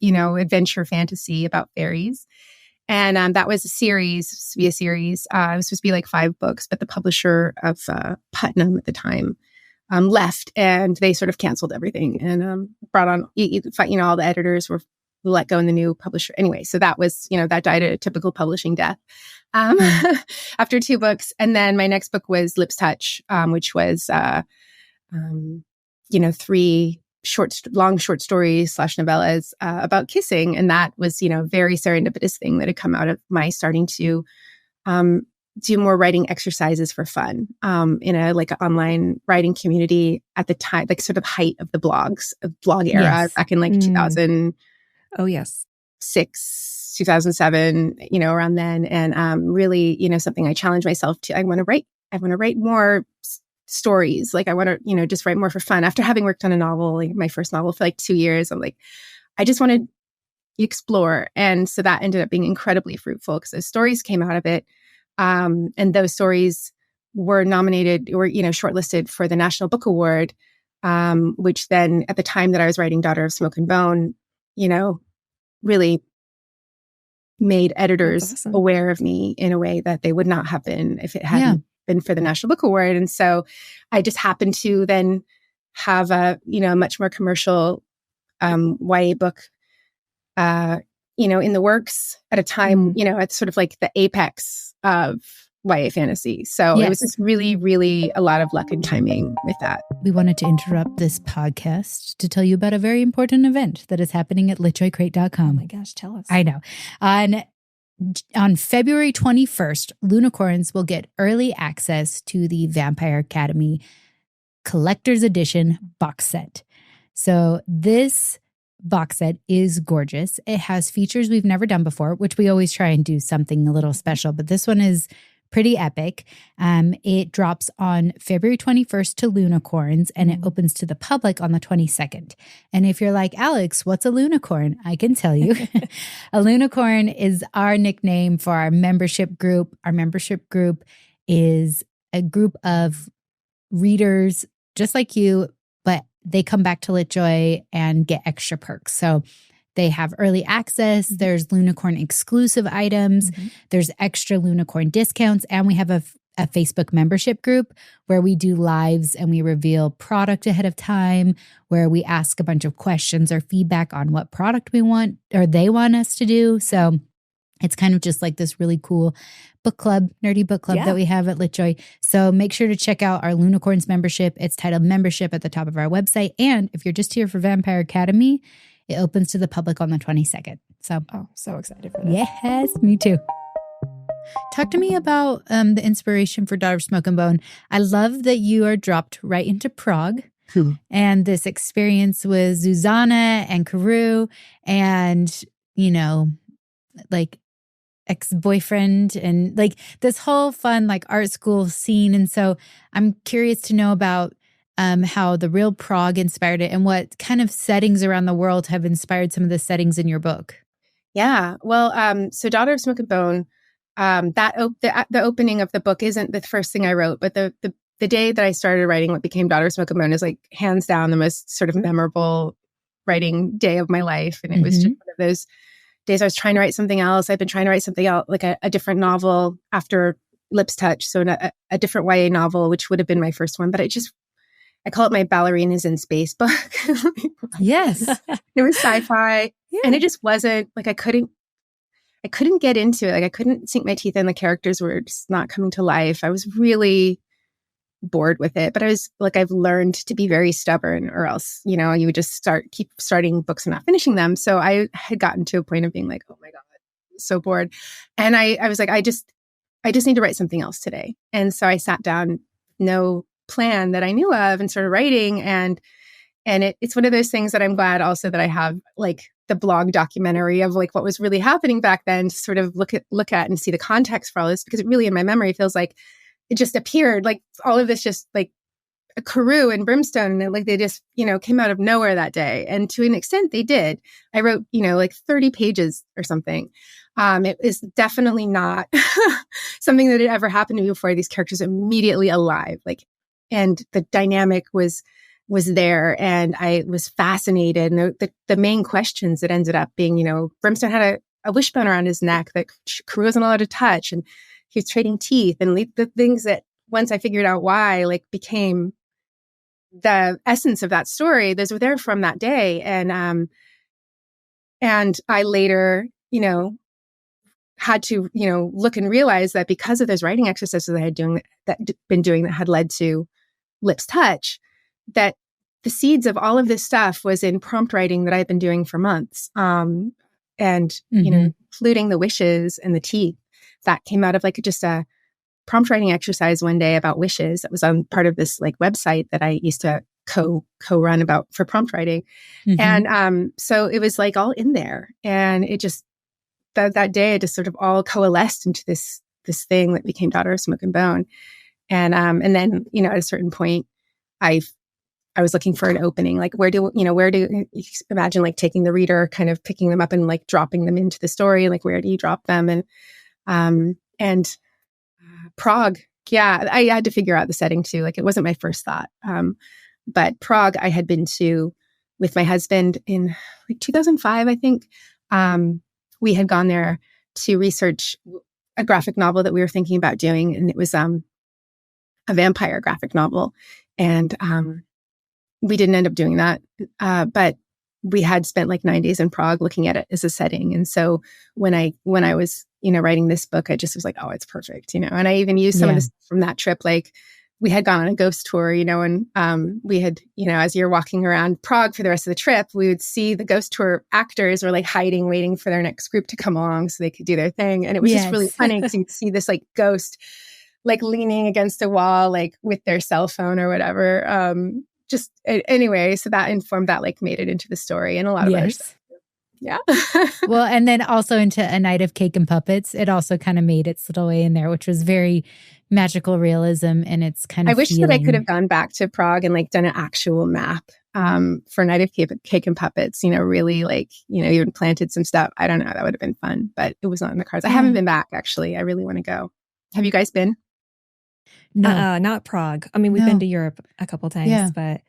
adventure fantasy about fairies. And that was a series. It was supposed to be like 5 books, but the publisher of Putnam at the time left, and they sort of canceled everything and brought on, all the editors were let go in the new publisher. Anyway, so that was, that died a typical publishing death after 2 books. And then my next book was Lips Touch, which was, 3 long short stories / novellas about kissing. And that was, very serendipitous thing that had come out of my starting to do more writing exercises for fun in a like online writing community at the time, like sort of height of the blog era back in like 2000. Oh, yes. 2007, around then. And really, something I challenged myself to, I want to write more stories. Like I want to, just write more for fun. After having worked on a novel, like my first novel for like 2 years, I'm like, I just want to explore. And so that ended up being incredibly fruitful because those stories came out of it. And those stories were nominated or, shortlisted for the National Book Award, which then at the time that I was writing Daughter of Smoke and Bone, really made editors aware of me in a way that they would not have been if it hadn't been for the National Book Award. And so I just happened to then have a, much more commercial YA book, in the works at a time, it's sort of like the apex of YA fantasy. So it was just really, really a lot of luck and timing with that. We wanted to interrupt this podcast to tell you about a very important event that is happening at LitJoyCrate.com. Oh my gosh, tell us. I know. On February 21st, Lunicorns will get early access to the Vampire Academy Collector's Edition box set. So this box set is gorgeous. It has features we've never done before, which we always try and do something a little special, but this one is pretty epic. It drops on February 21st to Lunicorns, and it opens to the public on the 22nd. And if you're like, Alix, what's a Lunicorn? I can tell you. A Lunicorn is our nickname for our membership group. Our membership group is a group of readers just like you, but they come back to LitJoy and get extra perks. So they have early access. There's Lunicorn exclusive items. There's extra Lunicorn discounts. And we have a Facebook membership group where we do lives and we reveal product ahead of time, where we ask a bunch of questions or feedback on what product we want or they want us to do. So it's kind of just like this really cool book club, nerdy book club that we have at LitJoy. So make sure to check out our Lunicorns membership. It's titled Membership at the top of our website. And if you're just here for Vampire Academy, it opens to the public on the 22nd. So, so excited for that. Yes, me too. Talk to me about the inspiration for Daughter of Smoke and Bone. I love that you are dropped right into Prague and this experience with Zuzana and Karu and, you know, like ex-boyfriend and like this whole fun like art school scene. And so I'm curious to know about how the real Prague inspired it and what kind of settings around the world have inspired some of the settings in your book. Yeah. Well, so Daughter of Smoke and Bone, the opening of the book isn't the first thing I wrote, but the day that I started writing what became Daughter of Smoke and Bone is like hands down the most sort of memorable writing day of my life. And it was just one of those days I was trying to write something else. I've been trying to write something else, like a different novel after Lips Touch. So a different YA novel, which would have been my first one, but I call it my Ballerinas in Space book. Yes. It was sci-fi and it just wasn't like, I couldn't get into it. Like I couldn't sink my teeth in. The characters were just not coming to life. I was really bored with it, but I was like, I've learned to be very stubborn or else, you know, you would just keep starting books and not finishing them. So I had gotten to a point of being like, oh my God, I'm so bored. And I was like, I just need to write something else today. And so I sat down, no plan that I knew of, and started writing. And it's one of those things that I'm glad also that I have like the blog documentary of like what was really happening back then to sort of look at and see the context for all this, because it really in my memory feels like it just appeared like all of this just like a Carew and Brimstone and like they just, you know, came out of nowhere that day. And to an extent they did. I wrote, you know, like 30 pages or something. It is definitely not something that had ever happened to me before. These characters immediately alive, like, and the dynamic was there, and I was fascinated. And the main questions that ended up being, you know, Brimstone had a wishbone around his neck that Carew wasn't allowed to touch, and he was trading teeth, and the things that once I figured out why, like, became the essence of that story. Those were there from that day, and I later, you know, had to, you know, look and realize that because of those writing exercises that I had been doing that had led to Lips Touch, that the seeds of all of this stuff was in prompt writing that I've been doing for months. And, you know, including the wishes and the teeth that came out of like just a prompt writing exercise one day about wishes that was on part of this like website that I used to co-run about for prompt writing. And so it was like all in there. And it just, that day it just sort of all coalesced into this thing that became Daughter of Smoke and Bone. And then, you know, at a certain point, I was looking for an opening, like where do you imagine like taking the reader, kind of picking them up and like dropping them into the story, like where do you drop them? And Prague, yeah, I had to figure out the setting too. Like it wasn't my first thought, but Prague I had been to with my husband in like 2005, I think. We had gone there to research a graphic novel that we were thinking about doing, and it was a vampire graphic novel. And we didn't end up doing that, but we had spent like 9 days in Prague looking at it as a setting. And so when I was, you know, writing this book, I just was like, oh, it's perfect, you know. And I even used some of this from that trip, like we had gone on a ghost tour, you know, and we had, you know, as you're walking around Prague for the rest of the trip, we would see the ghost tour actors were like hiding, waiting for their next group to come along so they could do their thing. And it was just really funny because you'd see this like ghost, like leaning against a wall, like with their cell phone or whatever, anyway, so that informed that, like, made it into the story and a lot of other stuff. Yeah. Well, and then also into A Night of Cake and Puppets, it also kind of made its little way in there, which was very magical realism, and it's kind of I wish that I could have gone back to Prague and, like, done an actual map for Night of Cake and Puppets, really, like, even planted some stuff. I don't know, that would have been fun, but it was not in the cards. I haven't been back, actually. I really want to go. Have you guys been? No, not Prague. I mean, we've been to Europe a couple times, but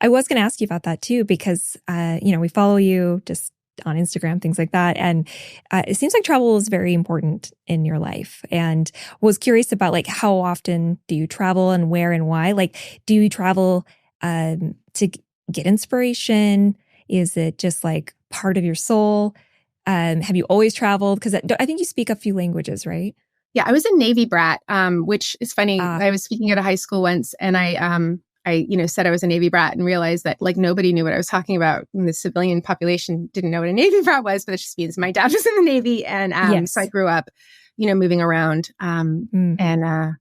I was going to ask you about that too, because, we follow you just on Instagram, things like that. And it seems like travel is very important in your life, and was curious about, like, how often do you travel and where and why? Like, do you travel to get inspiration? Is it just like part of your soul? Have you always traveled? Because I think you speak a few languages, right? Yeah, I was a Navy brat, which is funny. I was speaking at a high school once, and I said I was a Navy brat and realized that, like, nobody knew what I was talking about. And the civilian population didn't know what a Navy brat was, but it just means my dad was in the Navy. And so I grew up, moving around and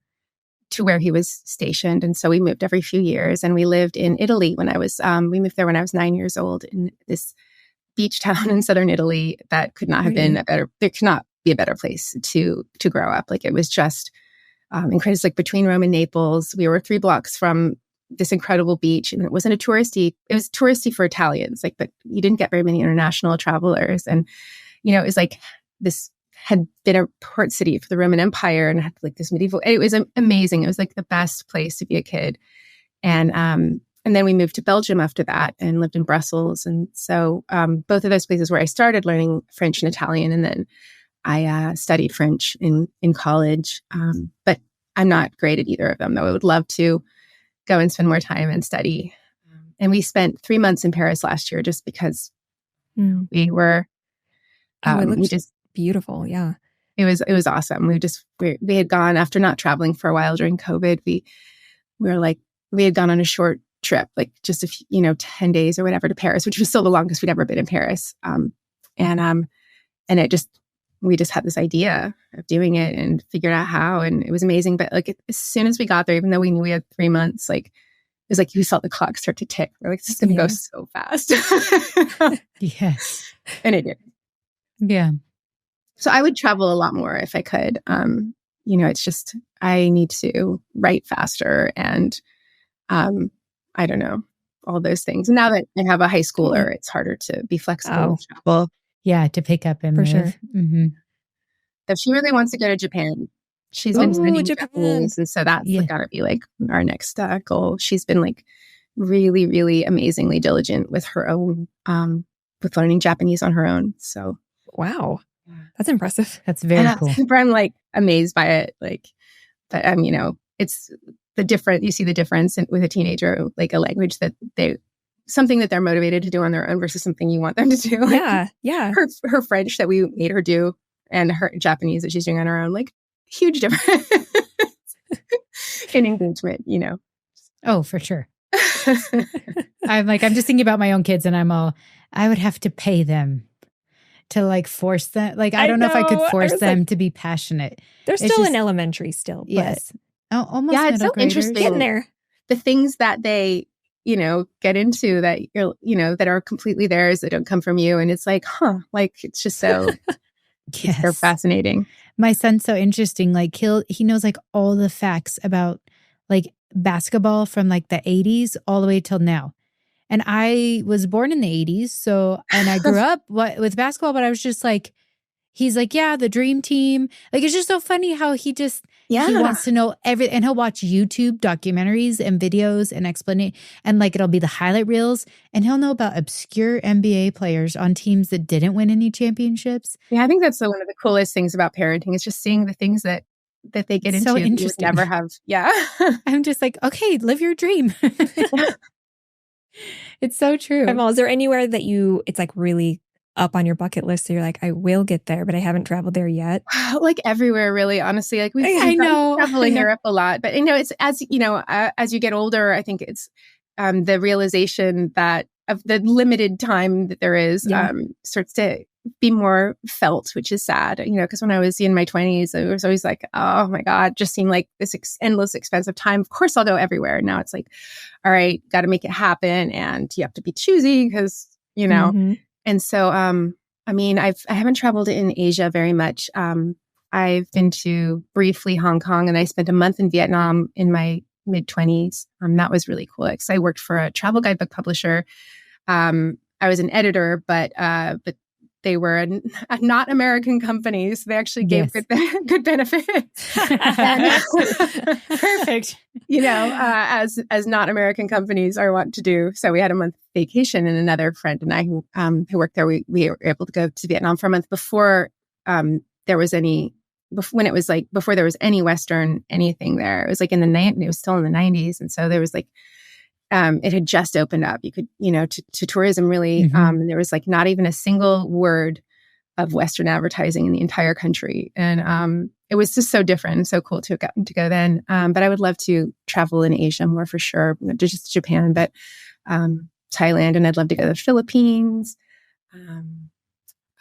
to where he was stationed. And so we moved every few years, and we lived in Italy when I was, we moved there when I was 9 years old, in this beach town in southern Italy that could not have been there could not be a better place to grow up. Like, it was just incredible. It's like between Rome and Naples. We were 3 blocks from this incredible beach, and it was touristy for Italians, like, but you didn't get very many international travelers. And, it was like, this had been a port city for the Roman Empire, and had, like, this medieval, it was amazing. It was like the best place to be a kid. And then we moved to Belgium after that and lived in Brussels. And so both of those places where I started learning French and Italian, and then I studied French in college. But I'm not great at either of them, though. I would love to go and spend more time and study. And we spent 3 months in Paris last year just because we were, it just beautiful. Yeah. It was awesome. We had gone, after not traveling for a while during COVID, we had gone on a short trip, like just 10 days or whatever, to Paris, which was still the longest we'd ever been in Paris. We just had this idea of doing it and figured out how, and it was amazing. But, like, as soon as we got there, even though we knew we had 3 months, like, it was like you felt the clock start to tick. We're like, this is going to go so fast. Yes. And it did. Yeah. So I would travel a lot more if I could. It's just, I need to write faster, and I don't know, all those things. And now that I have a high schooler, it's harder to be flexible and travel. Yeah, to pick up and for move. Sure. Mm-hmm. If she really wants to go to Japan, she's been studying Japanese, and so that's gotta be, like, our next goal. She's been, like, really, really amazingly diligent with her own, with learning Japanese on her own. So, wow, that's impressive. That's very cool. I'm, like, amazed by it. Like, but it's the different. You see the difference with a teenager, like, a language that something that they're motivated to do on their own versus something you want them to do. Like, yeah. Her French that we made her do, and her Japanese that she's doing on her own, like, huge difference in engagement, Oh, for sure. I'm just thinking about my own kids, and I would have to pay them to, like, force them. Like, I don't know if I could force them to be passionate. They're still in elementary still. Yes. But, almost it's so graders. interesting. Getting there. The things that they, get into that that are completely theirs, that don't come from you. And it's like, like, it's just so, yes. They're fascinating. My son's so interesting. Like, he knows, like, all the facts about, like, basketball from, like, the 80s all the way till now. And I was born in the 80s. And I grew up with basketball, but I was just like, he's like, yeah, the dream team. Like, it's just so funny how he wants to know everything. And he'll watch YouTube documentaries and videos and explanation. And, like, it'll be the highlight reels. And he'll know about obscure NBA players on teams that didn't win any championships. Yeah, I think that's one of the coolest things about parenting, is just seeing the things that they get into. So that interesting. You would never have. Yeah. I'm just like, okay, live your dream. It's so true. Is there anywhere that it's, like, really up on your bucket list, so you're like, I will get there, but I haven't traveled there yet? Like, everywhere, really, honestly. Like, I know travel in Europe a lot, but it's as you get older, I think it's the realization that of the limited time that there is starts to be more felt, which is sad, because when I was in my 20s, it was always like, oh my God, just seemed like this endless expensive time. Of course, I'll go everywhere. Now it's like, all right, got to make it happen. And you have to be choosy because, and so, I haven't traveled in Asia very much. I've been to briefly Hong Kong, and I spent a month in Vietnam in my mid-20s. That was really cool because I worked for a travel guidebook publisher. I was an editor, but they were not American companies. They actually gave good benefits. Perfect. As not American companies are wont to do. So we had a month vacation, and another friend and I who worked there, we were able to go to Vietnam for a month before there was any. When it was like before there was any Western anything there. It was like it was still in the 90s, and so there was like. It had just opened up. You could, to tourism really. And there was like not even a single word of Western advertising in the entire country. And it was just so different and so cool to have gotten to go then. But I would love to travel in Asia more for sure, not just Japan, but Thailand. And I'd love to go to the Philippines.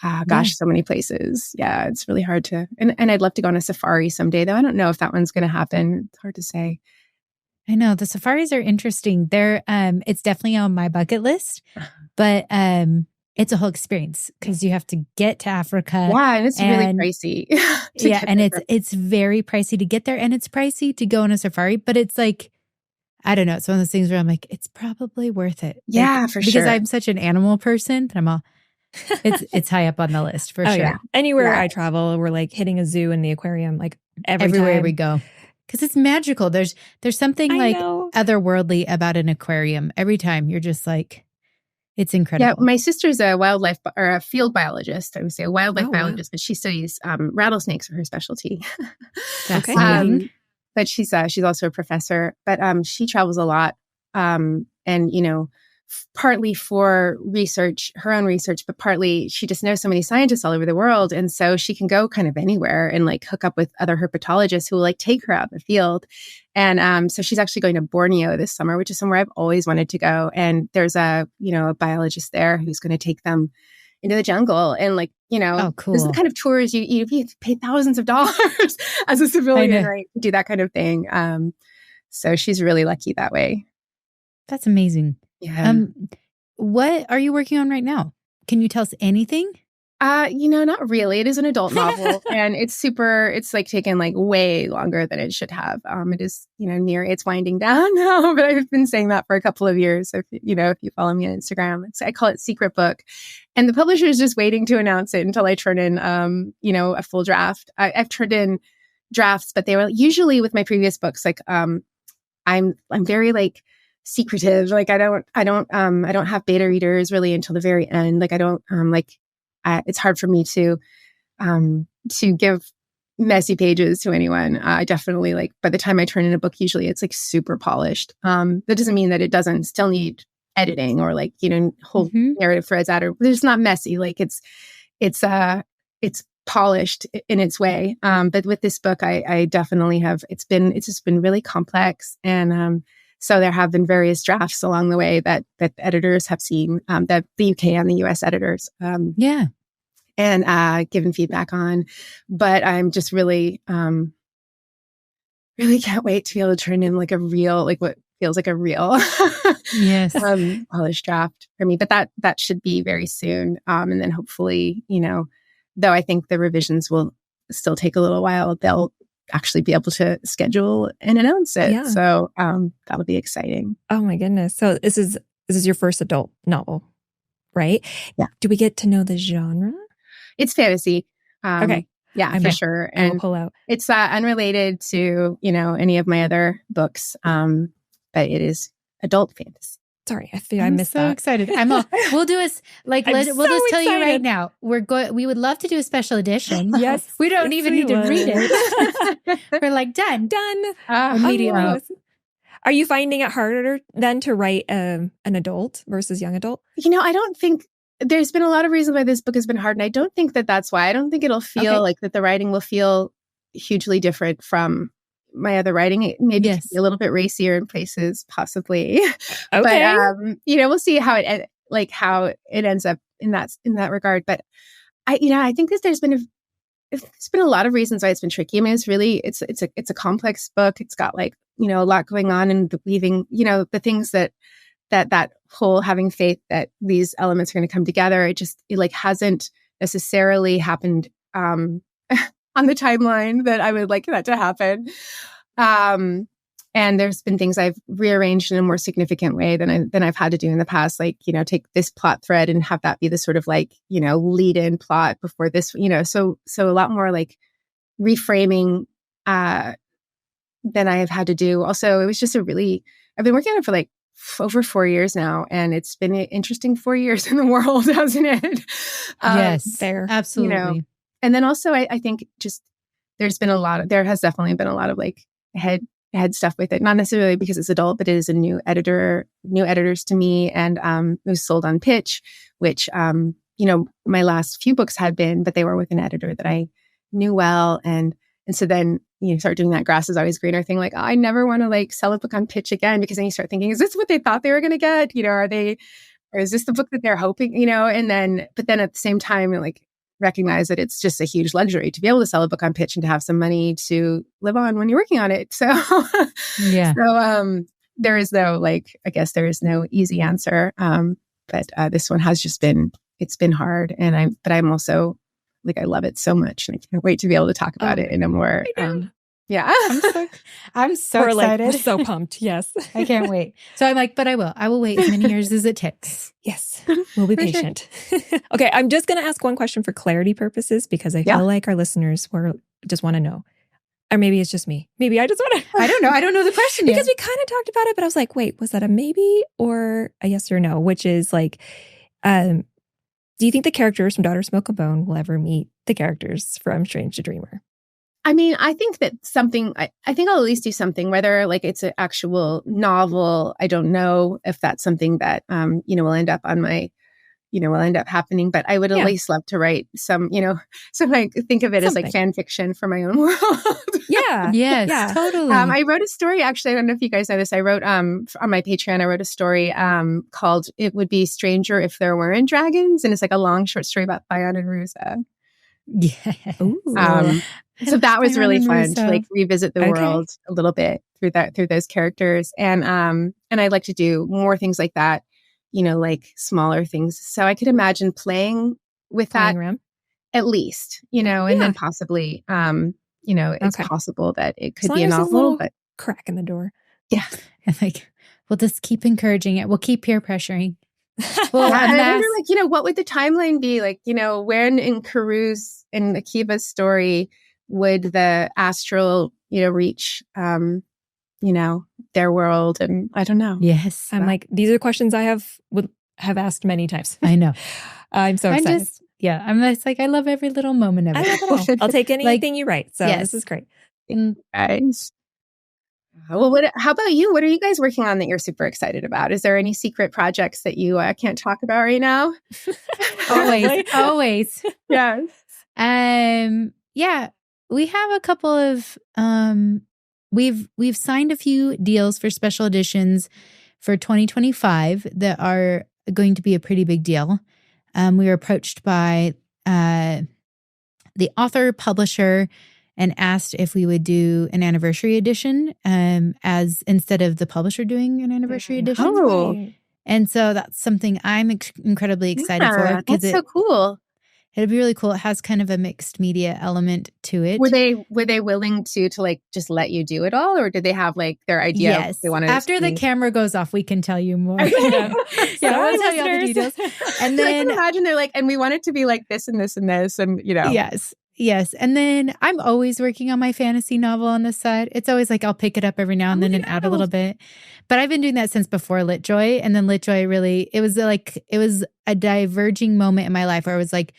So many places. Yeah, it's really hard to. And I'd love to go on a safari someday, though. I don't know if that one's going to happen. It's hard to say. I know the safaris are interesting. They're it's definitely on my bucket list, but it's a whole experience because you have to get to Africa. Yeah, and it's really pricey. It's very pricey to get there, and it's pricey to go on a safari. But it's like, I don't know. It's one of those things where I'm like, it's probably worth it. Yeah, for sure. Because I'm such an animal person, but I'm all. It's high up on the list for sure. Yeah. Anywhere I travel, we're like hitting a zoo and the aquarium, like everywhere time we go. Because it's magical. There's something otherworldly about an aquarium. Every time you're just like, it's incredible. Yeah, my sister's a wildlife or a field biologist. I would say a wildlife biologist, but she studies rattlesnakes are her specialty. Okay. But she's also a professor. But she travels a lot, and partly for research, her own research, but partly she just knows so many scientists all over the world. And so she can go kind of anywhere and like hook up with other herpetologists who will like take her out in the field. And so she's actually going to Borneo this summer, which is somewhere I've always wanted to go. And there's a biologist there who's going to take them into the jungle. And like, cool. This is the kind of tours you pay thousands of dollars as a civilian, right? To do that kind of thing. So she's really lucky that way. That's amazing. Yeah. What are you working on right now? Can you tell us anything? Not really. It is an adult novel and it's like taken like way longer than it should have. It is, it's winding down now, but I've been saying that for a couple of years. If you follow me on Instagram, I call it Secret Book, and the publisher is just waiting to announce it until I turn in, a full draft. I've turned in drafts, but they were usually with my previous books. Like, I'm very like, secretive. Like I don't have beta readers really until the very end. Like I don't it's hard for me to give messy pages to anyone. I definitely like by the time I turn in a book, usually it's like super polished. That doesn't mean that it doesn't still need editing or like whole narrative threads out. Or it's not messy. Like it's polished in its way. But with this book, I definitely have. It's just been really complex and. So there have been various drafts along the way that editors have seen, that the UK and the US editors, and given feedback on. But I'm just really, really can't wait to be able to turn in like a real, like what feels like a real, polished draft for me. But that should be very soon, and then hopefully, though I think the revisions will still take a little while, they'll actually be able to schedule and announce it. Yeah. So that'll be exciting. Oh my goodness. So this is your first adult novel, right? Yeah. Do we get to know the genre? It's fantasy. Okay. Yeah, for sure. And I'll pull out. It's unrelated to, any of my other books. But it is adult fantasy. Sorry, I missed that. I'm so excited. We'll do we'll just tell you right now. We would love to do a special edition. Yes. We don't even need to read it. We're like, done. Immediately. Are you finding it harder then to write an adult versus young adult? I don't think there's been a lot of reasons why this book has been hard. And I don't think that that's why. I don't think it'll feel like that the writing will feel hugely different from my other writing. It maybe can be a little bit racier in places, possibly. Okay. But we'll see how it ends up in that regard. But I think that there's been a lot of reasons why it's been tricky. I mean, it's a complex book. It's got like, a lot going on, and the weaving, the things that whole having faith that these elements are going to come together. It like hasn't necessarily happened on the timeline that I would like that to happen. And there's been things I've rearranged in a more significant way than I've had to do in the past. Like, take this plot thread and have that be the sort of like, lead in plot before this, so a lot more like reframing than I have had to do. Also, it was just I've been working on it for like over 4 years now, and it's been an interesting 4 years in the world, hasn't it? Yes, fair. Absolutely. And then also I think just there has definitely been a lot of like head stuff with it, not necessarily because it's adult, but it is a new editors to me. And it was sold on pitch, which, my last few books had been, but they were with an editor that I knew well. And so then you start doing that grass is always greener thing. Like, I never want to like sell a book on pitch again, because then you start thinking, is this what they thought they were going to get? Or is this the book that they're hoping, but then at the same time, like, recognize that it's just a huge luxury to be able to sell a book on pitch and to have some money to live on when you're working on it. So, yeah. So, there is no easy answer. But this one has it's been hard. But I'm also like, I love it so much, and I can't wait to be able to talk about it in a more, yeah. I'm so excited. We're so pumped. Yes. I can't wait. So I'm like, but I will wait as many years as it takes. Yes. We'll be patient. Okay. I'm just going to ask one question for clarity purposes, because I feel like our listeners just want to know. Or maybe it's just me. Maybe I just want to. I don't know. I don't know the question because we kind of talked about it, but I was like, wait, was that a maybe or a yes or no? Which is like, do you think the characters from Daughter Smoke and Bone will ever meet the characters from Strange to Dreamer? I mean, I think that I think I'll at least do something, whether like it's an actual novel. I don't know if that's something that, will end up on my, will end up happening, but I would at least love to write some, so I think of it as like fan fiction for my own world. Yeah. Yes, yeah. Totally. I wrote a story, actually, I don't know if you guys know this. I wrote, on my Patreon, I wrote a story, called It Would Be Stranger If There Weren't Dragons. And it's like a long short story about Thayon and Ruza. Yeah. So that was really fun to like revisit the world a little bit through those characters. And I'd like to do more things like that, like smaller things. So I could imagine playing with that around. At least, and then possibly, it's possible that it could be a novel, but crack in the door. Yeah. And like, we'll just keep encouraging it. We'll keep peer pressuring. Well, and I wonder, like, what would the timeline be? Like, when in Karuz and Akiva's story would the astral, reach, their world? And I don't know. Yes. I'm like, these are questions I would have asked many times. I know. I'm so excited. I'm just like, I love every little moment of it. I love it all. I'll take anything you write. So this is great. Guys. Well, how about you? What are you guys working on that you're super excited about? Is there any secret projects that you can't talk about right now? Always. Yes. Yeah, we have a couple of, we've signed a few deals for special editions for 2025 that are going to be a pretty big deal. We were approached by the author publisher and asked if we would do an anniversary edition, as instead of the publisher doing an anniversary edition. Oh. And so that's something I'm incredibly excited for. That's so cool. It'd be really cool. It has kind of a mixed media element to it. Were they willing to like just let you do it all, or did they have like their idea? Yes. They wanted after the camera goes off, we can tell you more. Yeah, I'll tell you all the details. And then I can imagine they're like, and we want it to be like this and this and this, and Yes. And then I'm always working on my fantasy novel on the side. It's always like I'll pick it up every now and then and add a little bit. But I've been doing that since before LitJoy. And then LitJoy really, it was a diverging moment in my life where I was like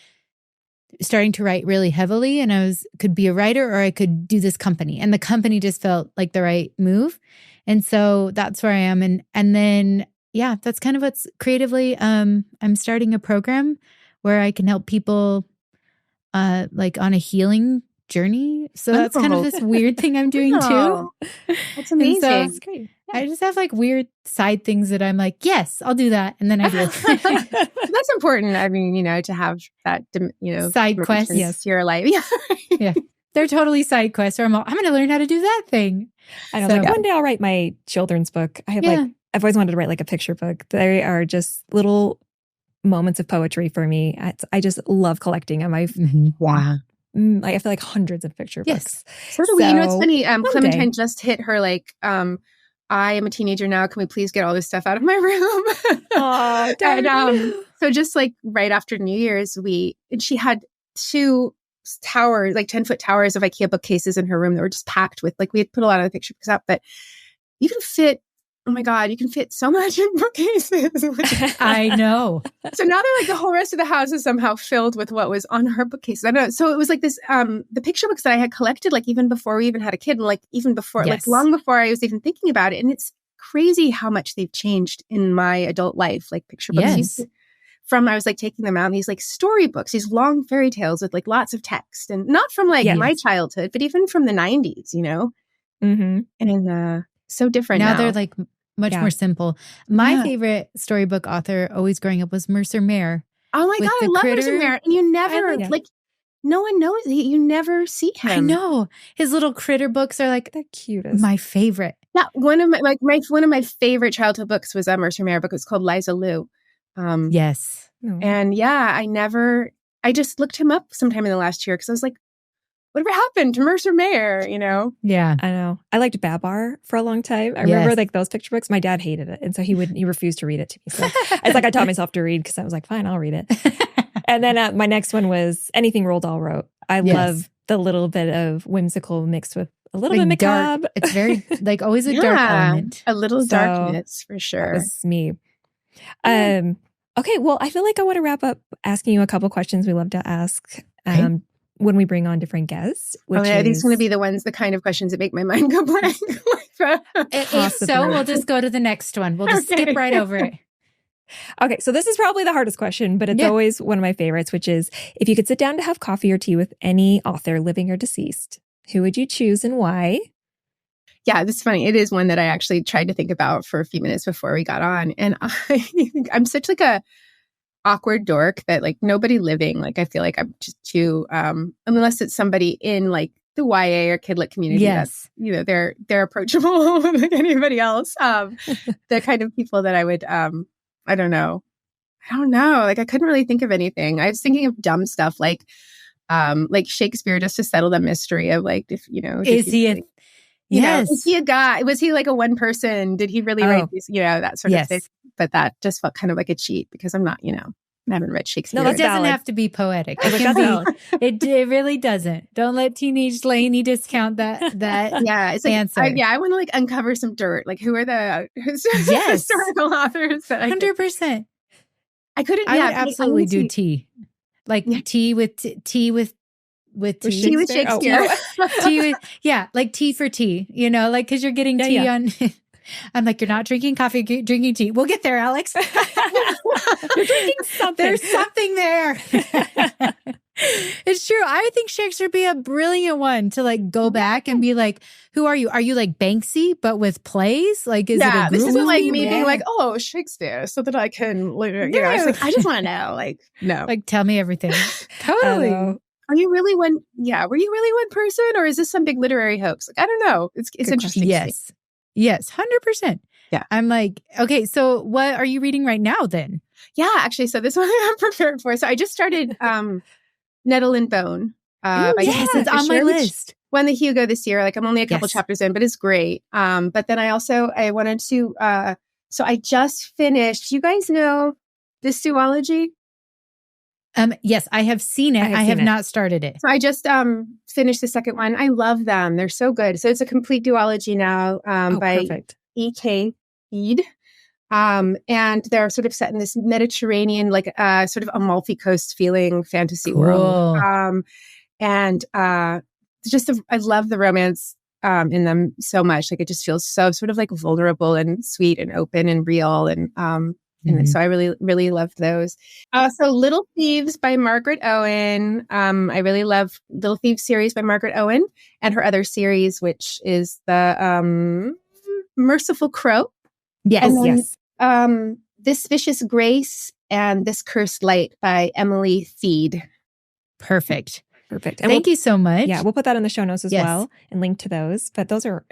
starting to write really heavily, and I could be a writer or I could do this company. And the company just felt like the right move. And so that's where I am. And then, that's kind of what's creatively, I'm starting a program where I can help people like on a healing journey. So that's kind of this weird thing I'm doing too. That's amazing. That's great. I just have like weird side things that I'm like, yes, I'll do that. And then I do. That's important. I mean, to have that, side quest to your life. Yeah. Yeah. They're totally side quests. Or I'm going to learn how to do that thing. I know. Like one day I'll write my children's book. I have I've always wanted to write like a picture book. They are just little moments of poetry for me. I just love collecting them. I feel like hundreds of picture books. So do we. It's funny. Clementine just hit her like, I am a teenager now. Can we please get all this stuff out of my room? Oh, and so just like right after New Year's, she had 2 towers, like 10-foot towers of IKEA bookcases in her room that were just packed with, like, we had put a lot of the picture books up, but you can fit so much in bookcases. I know. So now they're like the whole rest of the house is somehow filled with what was on her bookcases. I don't know. So it was like this, the picture books that I had collected, like even before we even had a kid, and like even before, like long before I was even thinking about it. And it's crazy how much they've changed in my adult life, like picture books. I was like taking them out, and these like storybooks, these long fairy tales with like lots of text, and not from like my childhood, but even from the 90s, and so different now. They're like much more simple. My favorite storybook author always growing up was Mercer Mayer. Oh my God, I love Mercer Mayer. And you never no one knows it. You never see him. I know. His little critter books are like the cutest. My favorite. Yeah, one of my favorite childhood books was a Mercer Mayer book. It was called Liza Lou. Yes. And I just looked him up sometime in the last year because I was like, whatever happened to Mercer Mayer, Yeah. I know. I liked Babar for a long time. I remember like those picture books. My dad hated it. And so he refused to read it to me. So it's like I taught myself to read because I was like, fine, I'll read it. And then my next one was Anything Roald Dahl wrote. I love the little bit of whimsical mixed with a little bit macabre. It's very like always a dark element. A little darkness for sure. That was me. Okay, well, I feel like I want to wrap up asking you a couple questions we love to ask when we bring on different guests. These are going to be the kind of questions that make my mind go blank. If so, we'll just go to the next one. We'll just skip right over it. Okay, so this is probably the hardest question, but it's always one of my favorites, which is, if you could sit down to have coffee or tea with any author, living or deceased, who would you choose and why? Yeah, this is funny. It is one that I actually tried to think about for a few minutes before we got on. And I'm such like a awkward dork that like nobody living, like I feel like I'm just too, unless it's somebody in like the YA or kidlit community. That's, they're approachable like anybody else. The kind of people that I would, I don't know. Like I couldn't really think of anything. I was thinking of dumb stuff like Shakespeare, just to settle the mystery of like, if is he a guy? Was he like a one person? Did he really write these, that sort of thing? But that just felt kind of like a cheat because I'm not, I haven't read Shakespeare. No, it doesn't have to be poetic. It really doesn't. Don't let teenage Laini discount that it's like, answer. I want to like uncover some dirt. Like who are the historical authors? 100%. I couldn't. I would absolutely do tea. Like tea with tea with Tea with Shakespeare. Tea with, like tea for tea, like because you're getting tea on. I'm like, you're not drinking coffee, drinking tea. We'll get there, Alix. You're drinking something. There's something there. It's true. I would think Shakespeare would be a brilliant one to like go back and be like, who are you? Are you like Banksy, but with plays? Like, is it a group? This isn't like me being like, oh, Shakespeare, so that I can, it's like, I just want to know. Like, no. Like, tell me everything. Totally. Are you really one? Yeah. Were you really one person, or is this some big literary hoax? Like, I don't know. It's interesting. Yes. 100%. Yeah. I'm like, okay, so what are you reading right now then? Yeah, actually. So this one I'm prepared for. So I just started Nettle and Bone. It's on my list. Won the Hugo this year. Like I'm only a couple chapters in, but it's great. But then I wanted to, so I just finished, you guys know this duology? Yes, I have seen it. I have not started it. So I just finished the second one. I love them. They're so good. So it's a complete duology now by E.K. Eid. And they're sort of set in this Mediterranean, like sort of Amalfi Coast feeling fantasy world. And I love the romance in them so much. Like it just feels so sort of like vulnerable and sweet and open and real. And so I really, really loved those. So Little Thieves by Margaret Owen. I really love Little Thieves series by Margaret Owen and her other series, which is the Merciful Crow. Yes. And then, Yes. This Vicious Grace and This Cursed Light by Emily Theed. Perfect. Perfect. And Thank you so much. Yeah, we'll put that in the show notes as Yes. well and link to those. But those are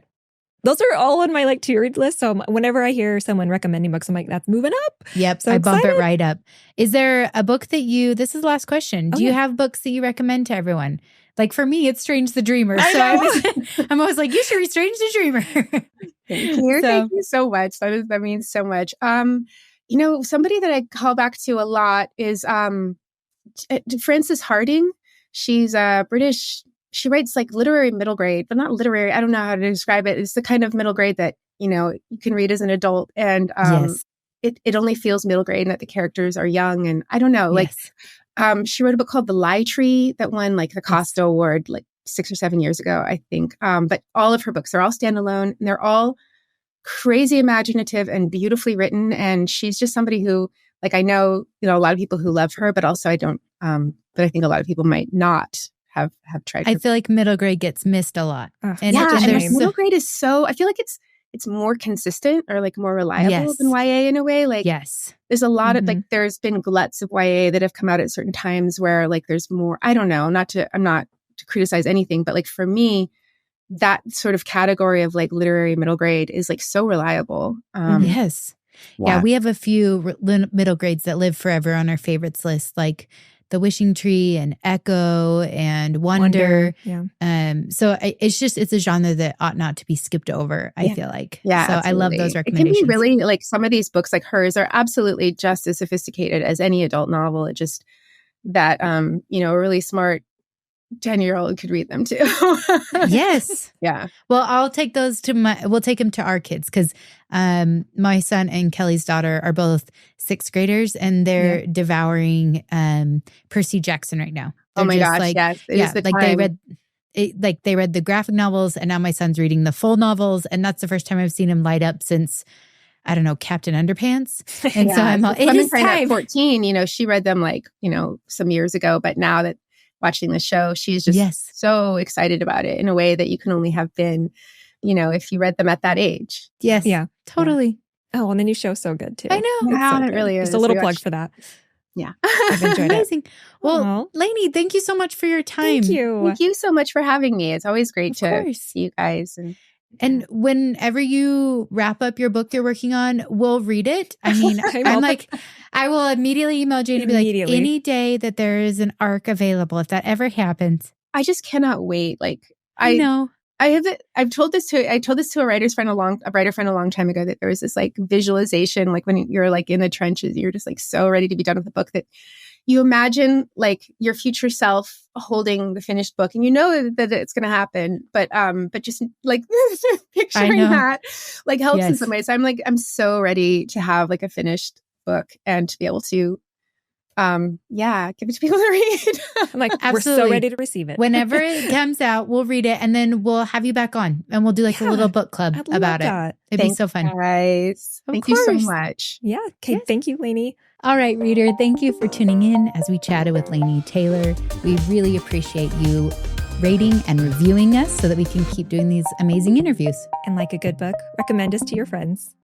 all on my like to read list. So whenever I hear someone recommending books, I'm like, that's moving up. Yep. So I bump it excited. right up. Is there a book that this is the last question. Do you yeah. have books that you recommend to everyone? Like for me, it's Strange the Dreamer. I So know. I'm always like, you should read Strange the Dreamer. Thank you. Thank you so much. That means so much. Somebody that I call back to a lot is Frances Harding. She's British. She writes like literary middle grade, but not literary. I don't know how to describe it. It's the kind of middle grade that, you can read as an adult. And Yes. it only feels middle grade and that the characters are young. And I don't know, Yes. she wrote a book called The Lie Tree that won like the Costa Award like 6 or 7 years ago, I think. But all of her books are all standalone and they're all crazy imaginative and beautifully written. And she's just somebody who, like, I know, a lot of people who love her, but also I don't, but I think a lot of people might not have tried her. I feel like middle grade gets missed a lot. And middle grade is so, I feel like it's more consistent or like more reliable than YA in a way. Like, yes. There's a lot of like, there's been gluts of YA that have come out at certain times where like there's more, I don't know, I'm not to criticize anything, but like for me, that sort of category of like literary middle grade is like so reliable. Yes. Yeah, we have a few middle grades that live forever on our favorites list, like The Wishing Tree and Echo and Wonder. Yeah. So it's a genre that ought not to be skipped over, I feel like. Yeah. So absolutely. I love those recommendations. It can be really like some of these books like hers are absolutely just as sophisticated as any adult novel. It just that, a really smart 10-year-old could read them too. Yes. Yeah. Well, we'll take them to our kids because my son and Kelly's daughter are both 6th graders and they're devouring Percy Jackson right now. They're oh my gosh, yes. It is the time. They read the graphic novels and now my son's reading the full novels and that's the first time I've seen him light up since, I don't know, Captain Underpants. And so I'm it is time. At 14, she read them like, some years ago, but now that watching the show, she's just so excited about it in a way that you can only have been, if you read them at that age. Yes. Yeah. Totally. Yeah. Oh, and the new show's so good too. I know. Wow, it really is. Just a little plug for that. Yeah. I've enjoyed Amazing. it. Well, Laini, thank you so much for your time. Thank you. Thank you so much for having me. It's always great to see you guys. And whenever you wrap up your book you're working on, we'll read it. I mean, I will immediately email Jane and be like, any day that there is an arc available, if that ever happens. I just cannot wait. Like, I know. I've told this to a writer friend a long time ago that there was this like visualization, like when you're like in the trenches, you're just like so ready to be done with the book that you imagine like your future self holding the finished book and that it's going to happen, but just like picturing that like helps in some way. So I'm so ready to have like a finished book and to be able to give it to people to read. I'm like, absolutely. We're so ready to receive it. Whenever it comes out, we'll read it and then we'll have you back on and we'll do like a little book club about it. It'd be so fun. Guys. Thank you so much. Yeah. Okay. Yes. Thank you, Laini. All right, reader. Thank you for tuning in as we chatted with Laini Taylor. We really appreciate you rating and reviewing us so that we can keep doing these amazing interviews. And like a good book, recommend us to your friends.